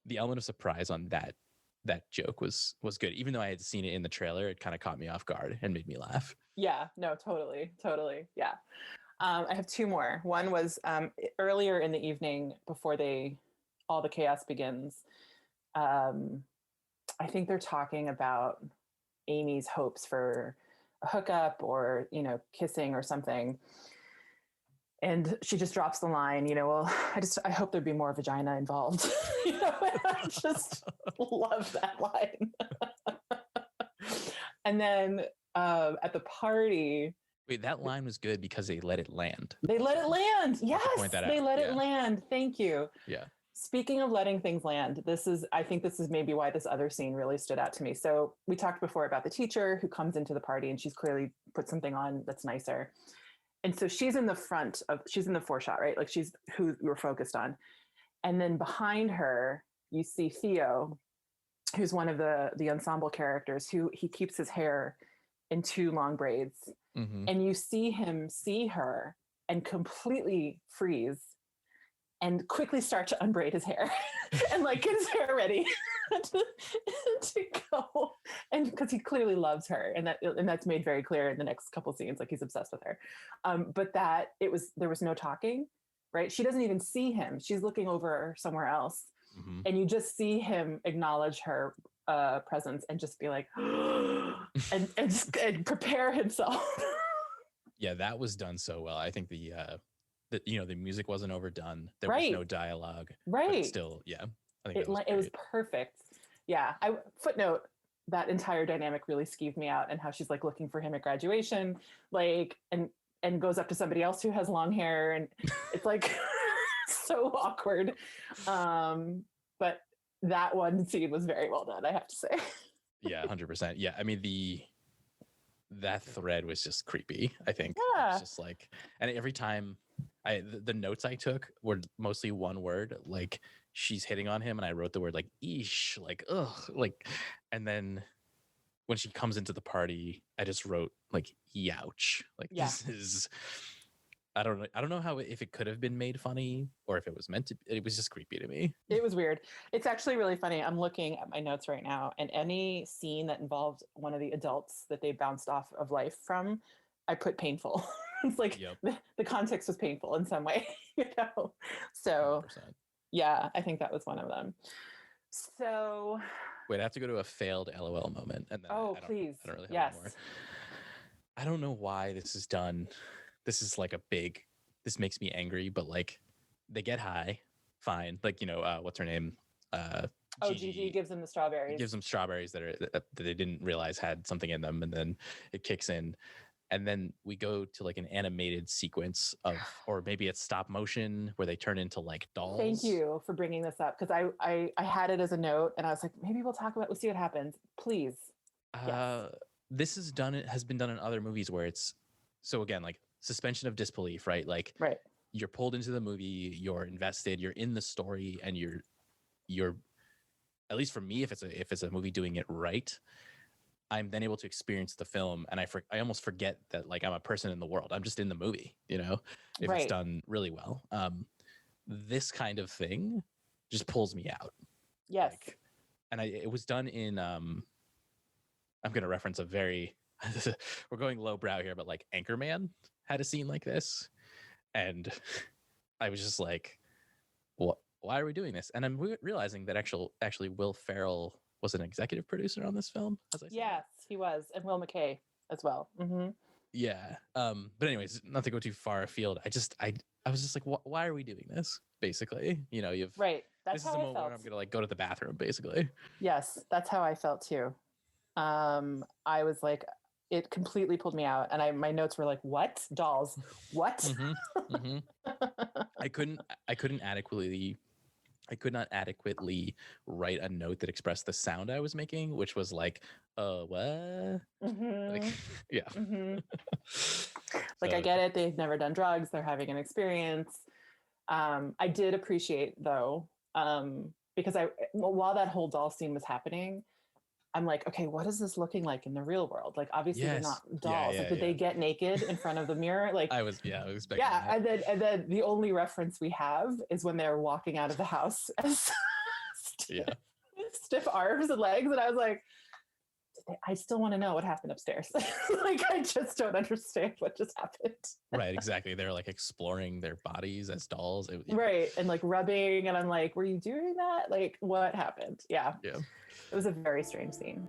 the element of surprise on that joke was good. Even though I had seen it in the trailer, it kind of caught me off guard and made me laugh. Yeah, no, totally. Yeah. I have two more. One was earlier in the evening before all the chaos begins. I think they're talking about Amy's hopes for a hookup or, kissing or something. And she just drops the line, well, I hope there'd be more vagina involved. I just love that line. And then at the party. Wait, that line was good because they let it land. They let it land. Yes, they let it land. Thank you. Yeah. Speaking of letting things land, I think this is maybe why this other scene really stood out to me. So we talked before about the teacher who comes into the party and she's clearly put something on that's nicer. And so she's in the foreshot, right? Like she's who we're focused on. And then behind her, you see Theo, who's one of the ensemble characters, who he keeps his hair in two long braids. Mm-hmm. And you see him see her and completely freeze and quickly start to unbraid his hair and like get his hair ready to go. And because he clearly loves her, and that's made very clear in the next couple scenes, like he's obsessed with her. But there was no talking, right? She doesn't even see him. She's looking over somewhere else. Mm-hmm. And you just see him acknowledge her presence and just be like, and prepare himself. Yeah, that was done so well. I think the music wasn't overdone. There was no dialogue. Right. But still, yeah. I think it was perfect. Yeah. Footnote, that entire dynamic really skeeved me out, and how she's like looking for him at graduation, like, and goes up to somebody else who has long hair, and it's like so awkward. But that one scene was very well done, I have to say. Yeah, 100%. Yeah. I mean, that thread was just creepy, I think. Yeah. It's just like, and every time the notes I took were mostly one word, like she's hitting on him, and I wrote the word like eesh, like ugh, like, and then when she comes into the party, I just wrote like youch, like this is I don't know how if it could have been made funny or if it was meant to. It was just creepy to me. It was weird. It's actually really funny. I'm looking at my notes right now, and any scene that involved one of the adults that they bounced off of life from, I put painful. It's like Yep. the context was painful in some way, you know? So 100%. yeah, I think that was one of them. So Wait, I have to go to a failed LOL moment, and then please. I don't really have Yes. any more. I don't know why this is done. This is like this makes me angry, but like they get high, fine. Like, what's her name? Gigi gives them the strawberries. Gives them strawberries that they didn't realize had something in them, and then it kicks in. And then we go to like an animated sequence or maybe it's stop motion where they turn into like dolls. Thank you for bringing this up, because I had it as a note and I was like, maybe we'll see what happens. Please. Yes. This has been done in other movies where it's, so again, like suspension of disbelief, right? Like right. You're pulled into the movie, you're invested, you're in the story, and you're at least for me, if it's a movie doing it right, I'm then able to experience the film, and I almost forget that like I'm a person in the world. I'm just in the movie, if right. it's done really well. This kind of thing just pulls me out. Yes. It was done in I'm going to reference we're going lowbrow here, but like Anchorman had a scene like this, and I was just like, what? Why are we doing this? And I'm realizing that actually Will Ferrell was an executive producer on this film. Yes, he was, and Will McKay as well. Mm-hmm. Yeah. But anyways, not to go too far afield. I was just like, why are we doing this? Basically, you've right. That's this is the moment where I'm gonna like go to the bathroom. Basically. Yes, that's how I felt too. I was like, it completely pulled me out, and my notes were like, what dolls? What? Mm-hmm, mm-hmm. I could not adequately write a note that expressed the sound I was making, which was like, what? Mm-hmm. Like, yeah. Mm-hmm. Like, I get it. They've never done drugs. They're having an experience. I did appreciate, though, because while that whole doll scene was happening, I'm like, okay, what is this looking like in the real world? Like, obviously they're not dolls. Yeah, like, did they get naked in front of the mirror? Like, I was expecting that. And then the only reference we have is when they're walking out of the house as stiff arms and legs. And I was like, I still want to know what happened upstairs. Like, I just don't understand what just happened. Right, exactly. They're like exploring their bodies as dolls. Right. And like rubbing. And I'm like, were you doing that? Like, what happened? Yeah. Yeah. It was a very strange scene.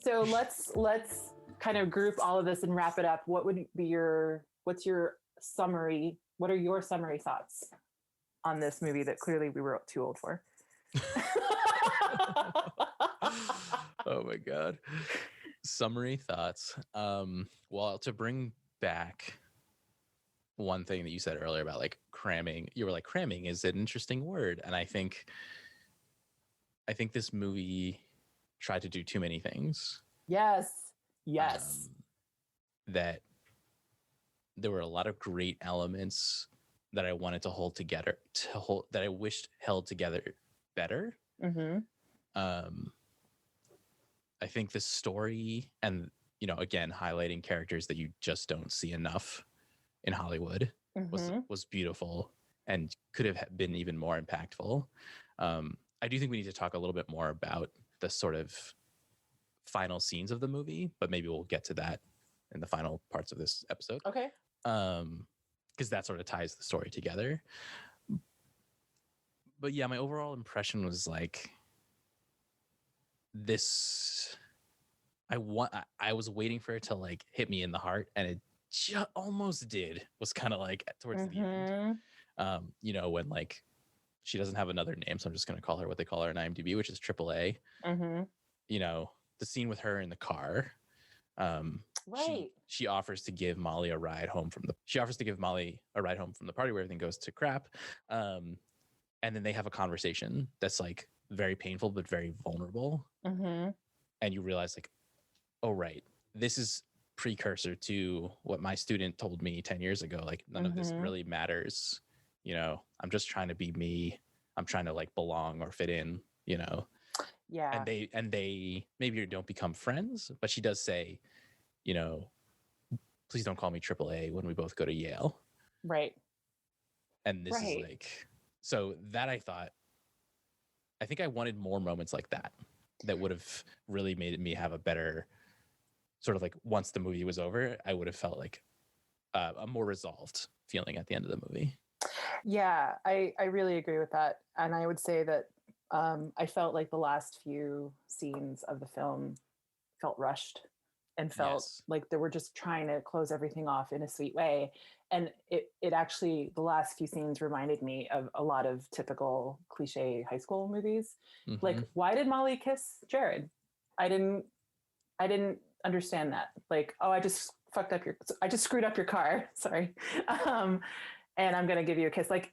So let's kind of group all of this and wrap it up. What's your summary? What are your summary thoughts on this movie that clearly we were too old for? Oh my God. Summary thoughts. Well, to bring back one thing that you said earlier about like cramming, you were like, cramming is an interesting word. And I think this movie tried to do too many things. Yes. That there were a lot of great elements that I wanted to hold together, that I wished held together better. Mm-hmm. I think the story and, again, highlighting characters that you just don't see enough in Hollywood was beautiful and could have been even more impactful. I do think we need to talk a little bit more about the sort of final scenes of the movie, but maybe we'll get to that in the final parts of this episode. Okay. Because that sort of ties the story together. But yeah, my overall impression was like this. I was waiting for it to like hit me in the heart, and it almost did. Was kind of like towards the end. When like she doesn't have another name, so I'm just going to call her what they call her in IMDb, which is AAA. The scene with her in the car. Right. She offers to give Molly a ride home from the party where everything goes to crap. And then they have a conversation that's like very painful, but very vulnerable. And you realize like, oh, right. This is precursor to what my student told me 10 years ago. Like none of this really matters. I'm just trying to be me. I'm trying to like belong or fit in, Yeah. and they maybe don't become friends, but she does say, you know, please don't call me AAA when we both go to Yale. Right. And this is Right. like, so that I think I wanted more moments like that would have really made me have a better sort of like, once the movie was over, I would have felt like a more resolved feeling at the end of the movie. Yeah, I really agree with that. And I would say that I felt like the last few scenes of the film felt rushed and felt like they were just trying to close everything off in a sweet way. And it actually, the last few scenes reminded me of a lot of typical cliche high school movies. Mm-hmm. Like, why did Molly kiss Jared? I didn't understand that. Like, oh, I just screwed up your car. Sorry. And I'm going to give you a kiss. Like,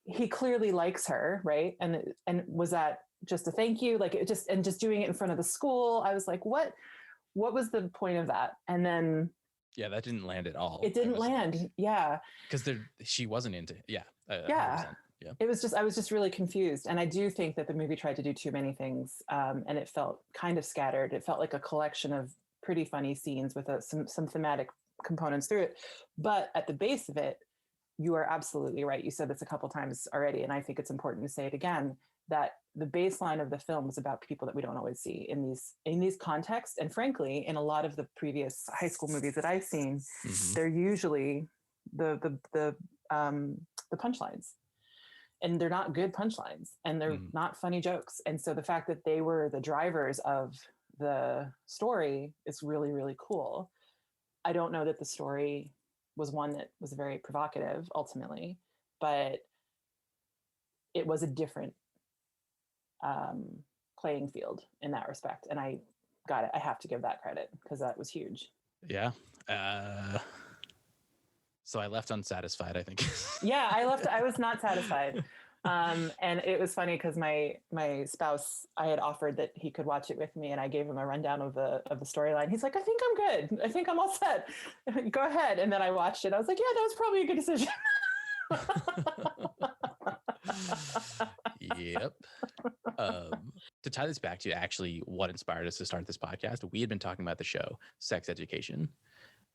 he clearly likes her. Right. And was that just a thank you? Like, just doing it in front of the school. I was like, what was the point of that? And then, yeah, that didn't land at all. It didn't land. Like, yeah. Cause she wasn't into, yeah. Yeah. 100%. Yeah. I was just really confused. And I do think that the movie tried to do too many things. And it felt kind of scattered. It felt like a collection of pretty funny scenes with some thematic components through it. But at the base of it, you are absolutely right. You said this a couple times already, and I think it's important to say it again, that the baseline of the film is about people that we don't always see in these contexts. And frankly, in a lot of the previous high school movies that I've seen, Mm-hmm. they're usually the punchlines. And they're not good punchlines, and they're not funny jokes. And so the fact that they were the drivers of the story is really, really cool. I don't know that the story was one that was very provocative ultimately, but it was a different playing field in that respect. And I got it. I have to give that credit because that was huge. Yeah. So I left unsatisfied, I think. Yeah, I was not satisfied. And it was funny because my spouse, I had offered that he could watch it with me, and I gave him a rundown of the storyline. He's like, I think I'm good. I think I'm all set. Go ahead. And then I watched it. I was like, yeah, that was probably a good decision. Yep. To tie this back to actually what inspired us to start this podcast, we had been talking about the show Sex Education,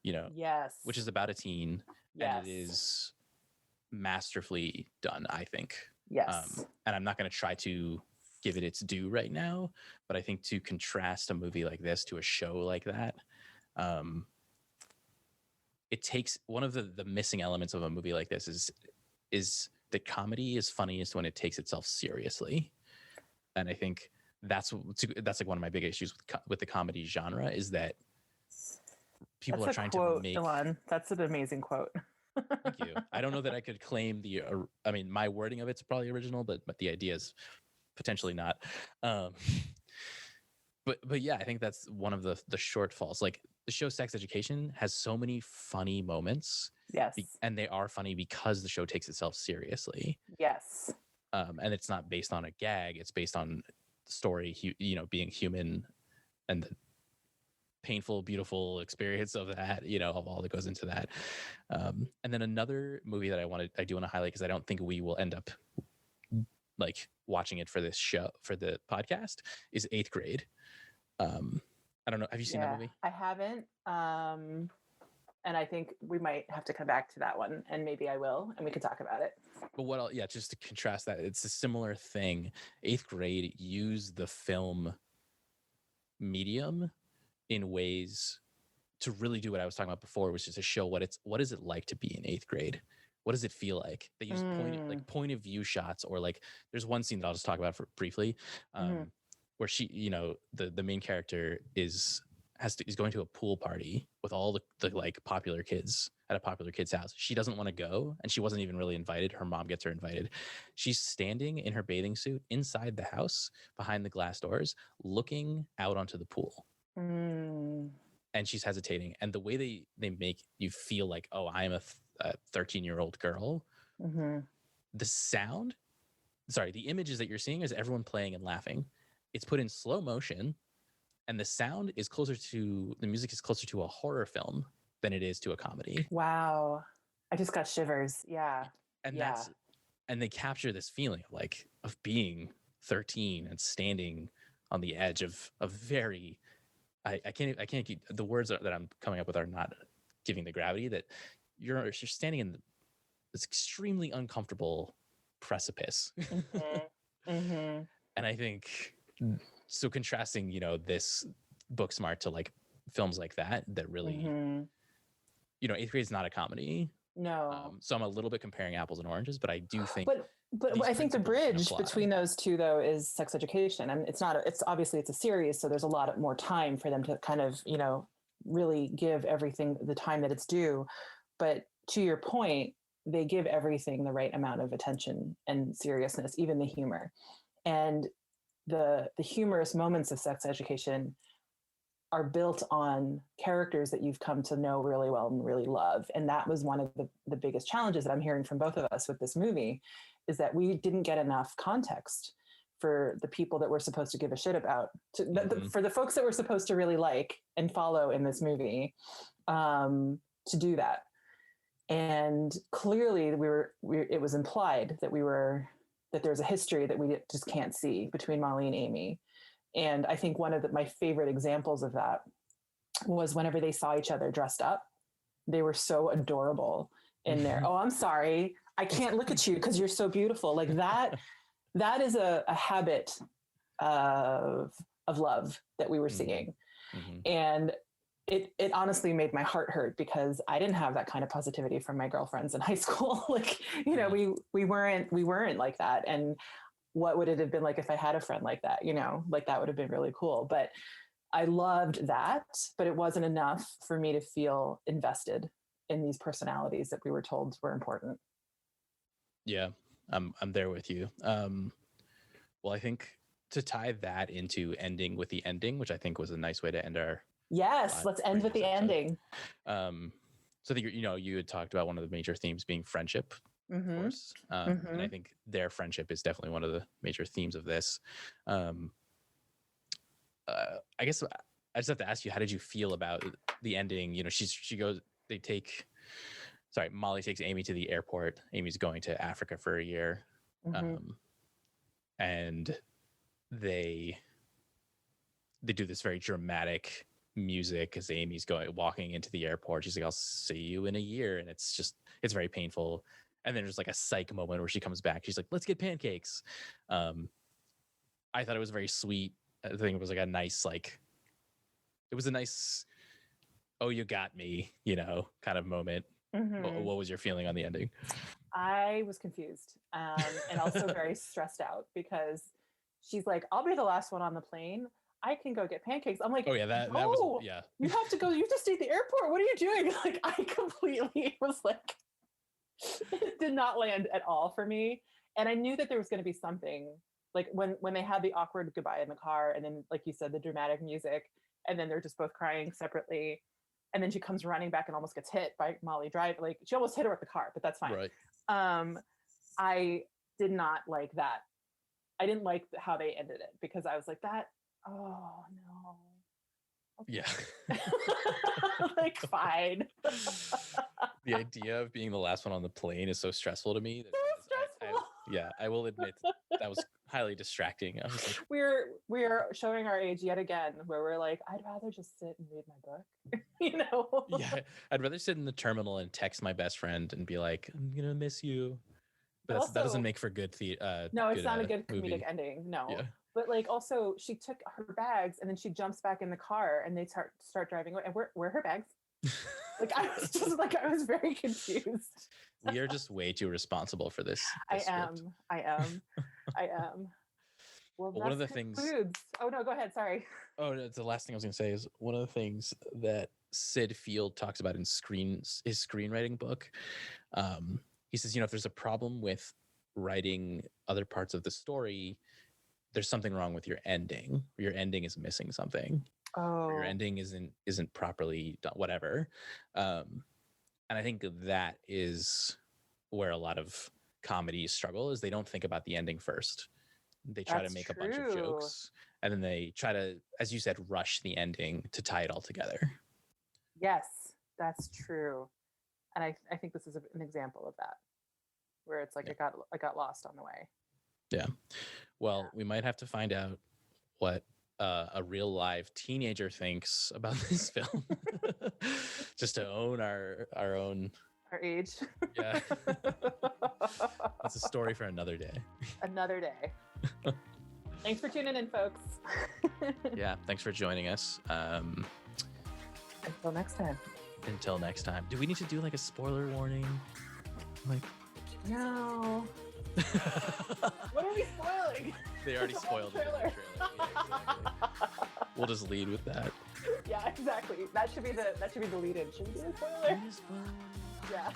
yes, which is about a teen, yes, and it is masterfully done, I think. Yes. And I'm not going to try to give it its due right now, but I think to contrast a movie like this to a show like that, it takes one of the missing elements of a movie like this is the comedy is funniest when it takes itself seriously. And I think that's like one of my big issues with the comedy genre is that people are trying to make. Ilan, that's an amazing quote. Thank you. I don't know that I could claim my wording of it's probably original, but the idea is potentially not. But yeah, I think that's one of the shortfalls. Like the show Sex Education has so many funny moments. Yes. And they are funny because the show takes itself seriously. Yes. And it's not based on a gag. It's based on the story, being human and the painful, beautiful experience of that, of all that goes into that. And then another movie that I do want to highlight, because I don't think we will end up like watching it for this show, for the podcast, is 8th Grade. I don't know. Have you seen that movie? I haven't. And I think we might have to come back to that one, and maybe I will, and we can talk about it. But just to contrast that, it's a similar thing. 8th Grade used the film medium in ways to really do what I was talking about before, which is to show what is it like to be in 8th grade? What does it feel like? They use point of view shots, or like there's one scene that I'll just talk about briefly, where she, the main character is going to a pool party with all the like popular kids at a popular kid's house. She doesn't want to go, and she wasn't even really invited. Her mom gets her invited. She's standing in her bathing suit inside the house behind the glass doors, looking out onto the pool. And she's hesitating, and the way they make you feel like, oh, I am a 13-year-old girl. The images that you're seeing is everyone playing and laughing. It's put in slow motion, and the music is closer to a horror film than it is to a comedy. Wow, I just got shivers. Yeah. And they capture this feeling of being 13 and standing on the edge of a very, I can't keep the words that I'm coming up with are not giving the gravity that you're standing in this extremely uncomfortable precipice. And I think so contrasting, this Booksmart to like films like that really, Eighth Grade is not a comedy. No. So I'm a little bit comparing apples and oranges, but I do think. But I think the bridge between those two, though, is Sex Education. And it's obviously it's a series, so there's a lot more time for them to kind of, really give everything the time that it's due. But to your point, they give everything the right amount of attention and seriousness, even the humor. And the humorous moments of Sex Education are built on characters that you've come to know really well and really love. And that was one of the biggest challenges that I'm hearing from both of us with this movie, is that we didn't get enough context for the people that we're supposed to give a shit about, for the folks that we're supposed to really like and follow in this movie, to do that. And clearly it was implied that there's a history that we just can't see between Molly and Amy. And I think one of my favorite examples of that was whenever they saw each other dressed up. They were so adorable in there. Oh, I'm sorry, I can't look at you because you're so beautiful. Like that is a habit of love that we were seeing. And it honestly made my heart hurt because I didn't have that kind of positivity from my girlfriends in high school. Like, we weren't like that. And what would it have been like if I had a friend like that, like that would have been really cool. But I loved that, but it wasn't enough for me to feel invested in these personalities that we were told were important. Yeah, I'm there with you. Well, I think to tie that into ending with the ending, which I think was a nice way to end our. Yes, let's end with the ending. So I think, you had talked about one of the major themes being friendship, of course. And I think their friendship is definitely one of the major themes of this. I guess I just have to ask you, how did you feel about the ending? Molly takes Amy to the airport. Amy's going to Africa for a year. And they do this very dramatic music as Amy's walking into the airport. She's like, I'll see you in a year. And it's very painful. And then there's like a psych moment where she comes back. She's like, let's get pancakes. I thought it was very sweet. I think it was like a nice, oh, you got me, kind of moment. What was your feeling on the ending? I was confused and also very stressed out because she's like, I'll be the last one on the plane. I can go get pancakes. I'm like, oh yeah, that was, yeah. You have to go. You have to stay at the airport. What are you doing? Like, I completely was like, it did not land at all for me. And I knew that there was going to be something, like when they had the awkward goodbye in the car, and then, like you said, the dramatic music, and then they're just both crying separately. And then she comes running back and almost gets hit by Molly Drive. Like, she almost hit her with the car, but that's fine. Right. I did not like that. I didn't like how they ended it because I was like, oh no. Okay. Yeah. Like, fine. The idea of being the last one on the plane is so stressful to me. I will admit that was highly distracting. I was like, we're showing our age yet again, where we're like, I'd rather just sit and read my book. Yeah, I'd rather sit in the terminal and text my best friend and be like, I'm gonna miss you. But that doesn't make for good no, it's not a good comedic movie. ending. No. Yeah. But like, also, she took her bags and then she jumps back in the car and they start driving away. And where are her bags? Like, I was very confused. We are just way too responsible for this. I am. Well, one of the things. Oh no, go ahead. Sorry. Oh, the last thing I was going to say is one of the things that Sid Field talks about in his screenwriting book. He says, if there's a problem with writing other parts of the story, there's something wrong with your ending. Your ending is missing something. Oh. Your ending isn't properly done, whatever. And I think that is where a lot of comedies struggle, is they don't think about the ending first. They try to make a bunch of jokes, and then they try to, as you said, rush the ending to tie it all together. Yes, that's true. And I think this is an example of that, where it's like, I got lost on the way. Yeah. Well, we might have to find out what a real live teenager thinks about this film. Just to own our own Our age. Yeah. That's a story for another day. Another day. Thanks for tuning in, folks. Yeah, thanks for joining us. Until next time. Until next time. Do we need to do like a spoiler warning? Like, no. What are we spoiling? They already spoiled it in the trailer. Yeah, exactly. We'll just lead with that. Yeah, exactly. That should be the lead-in. Should we do a spoiler? Yeah.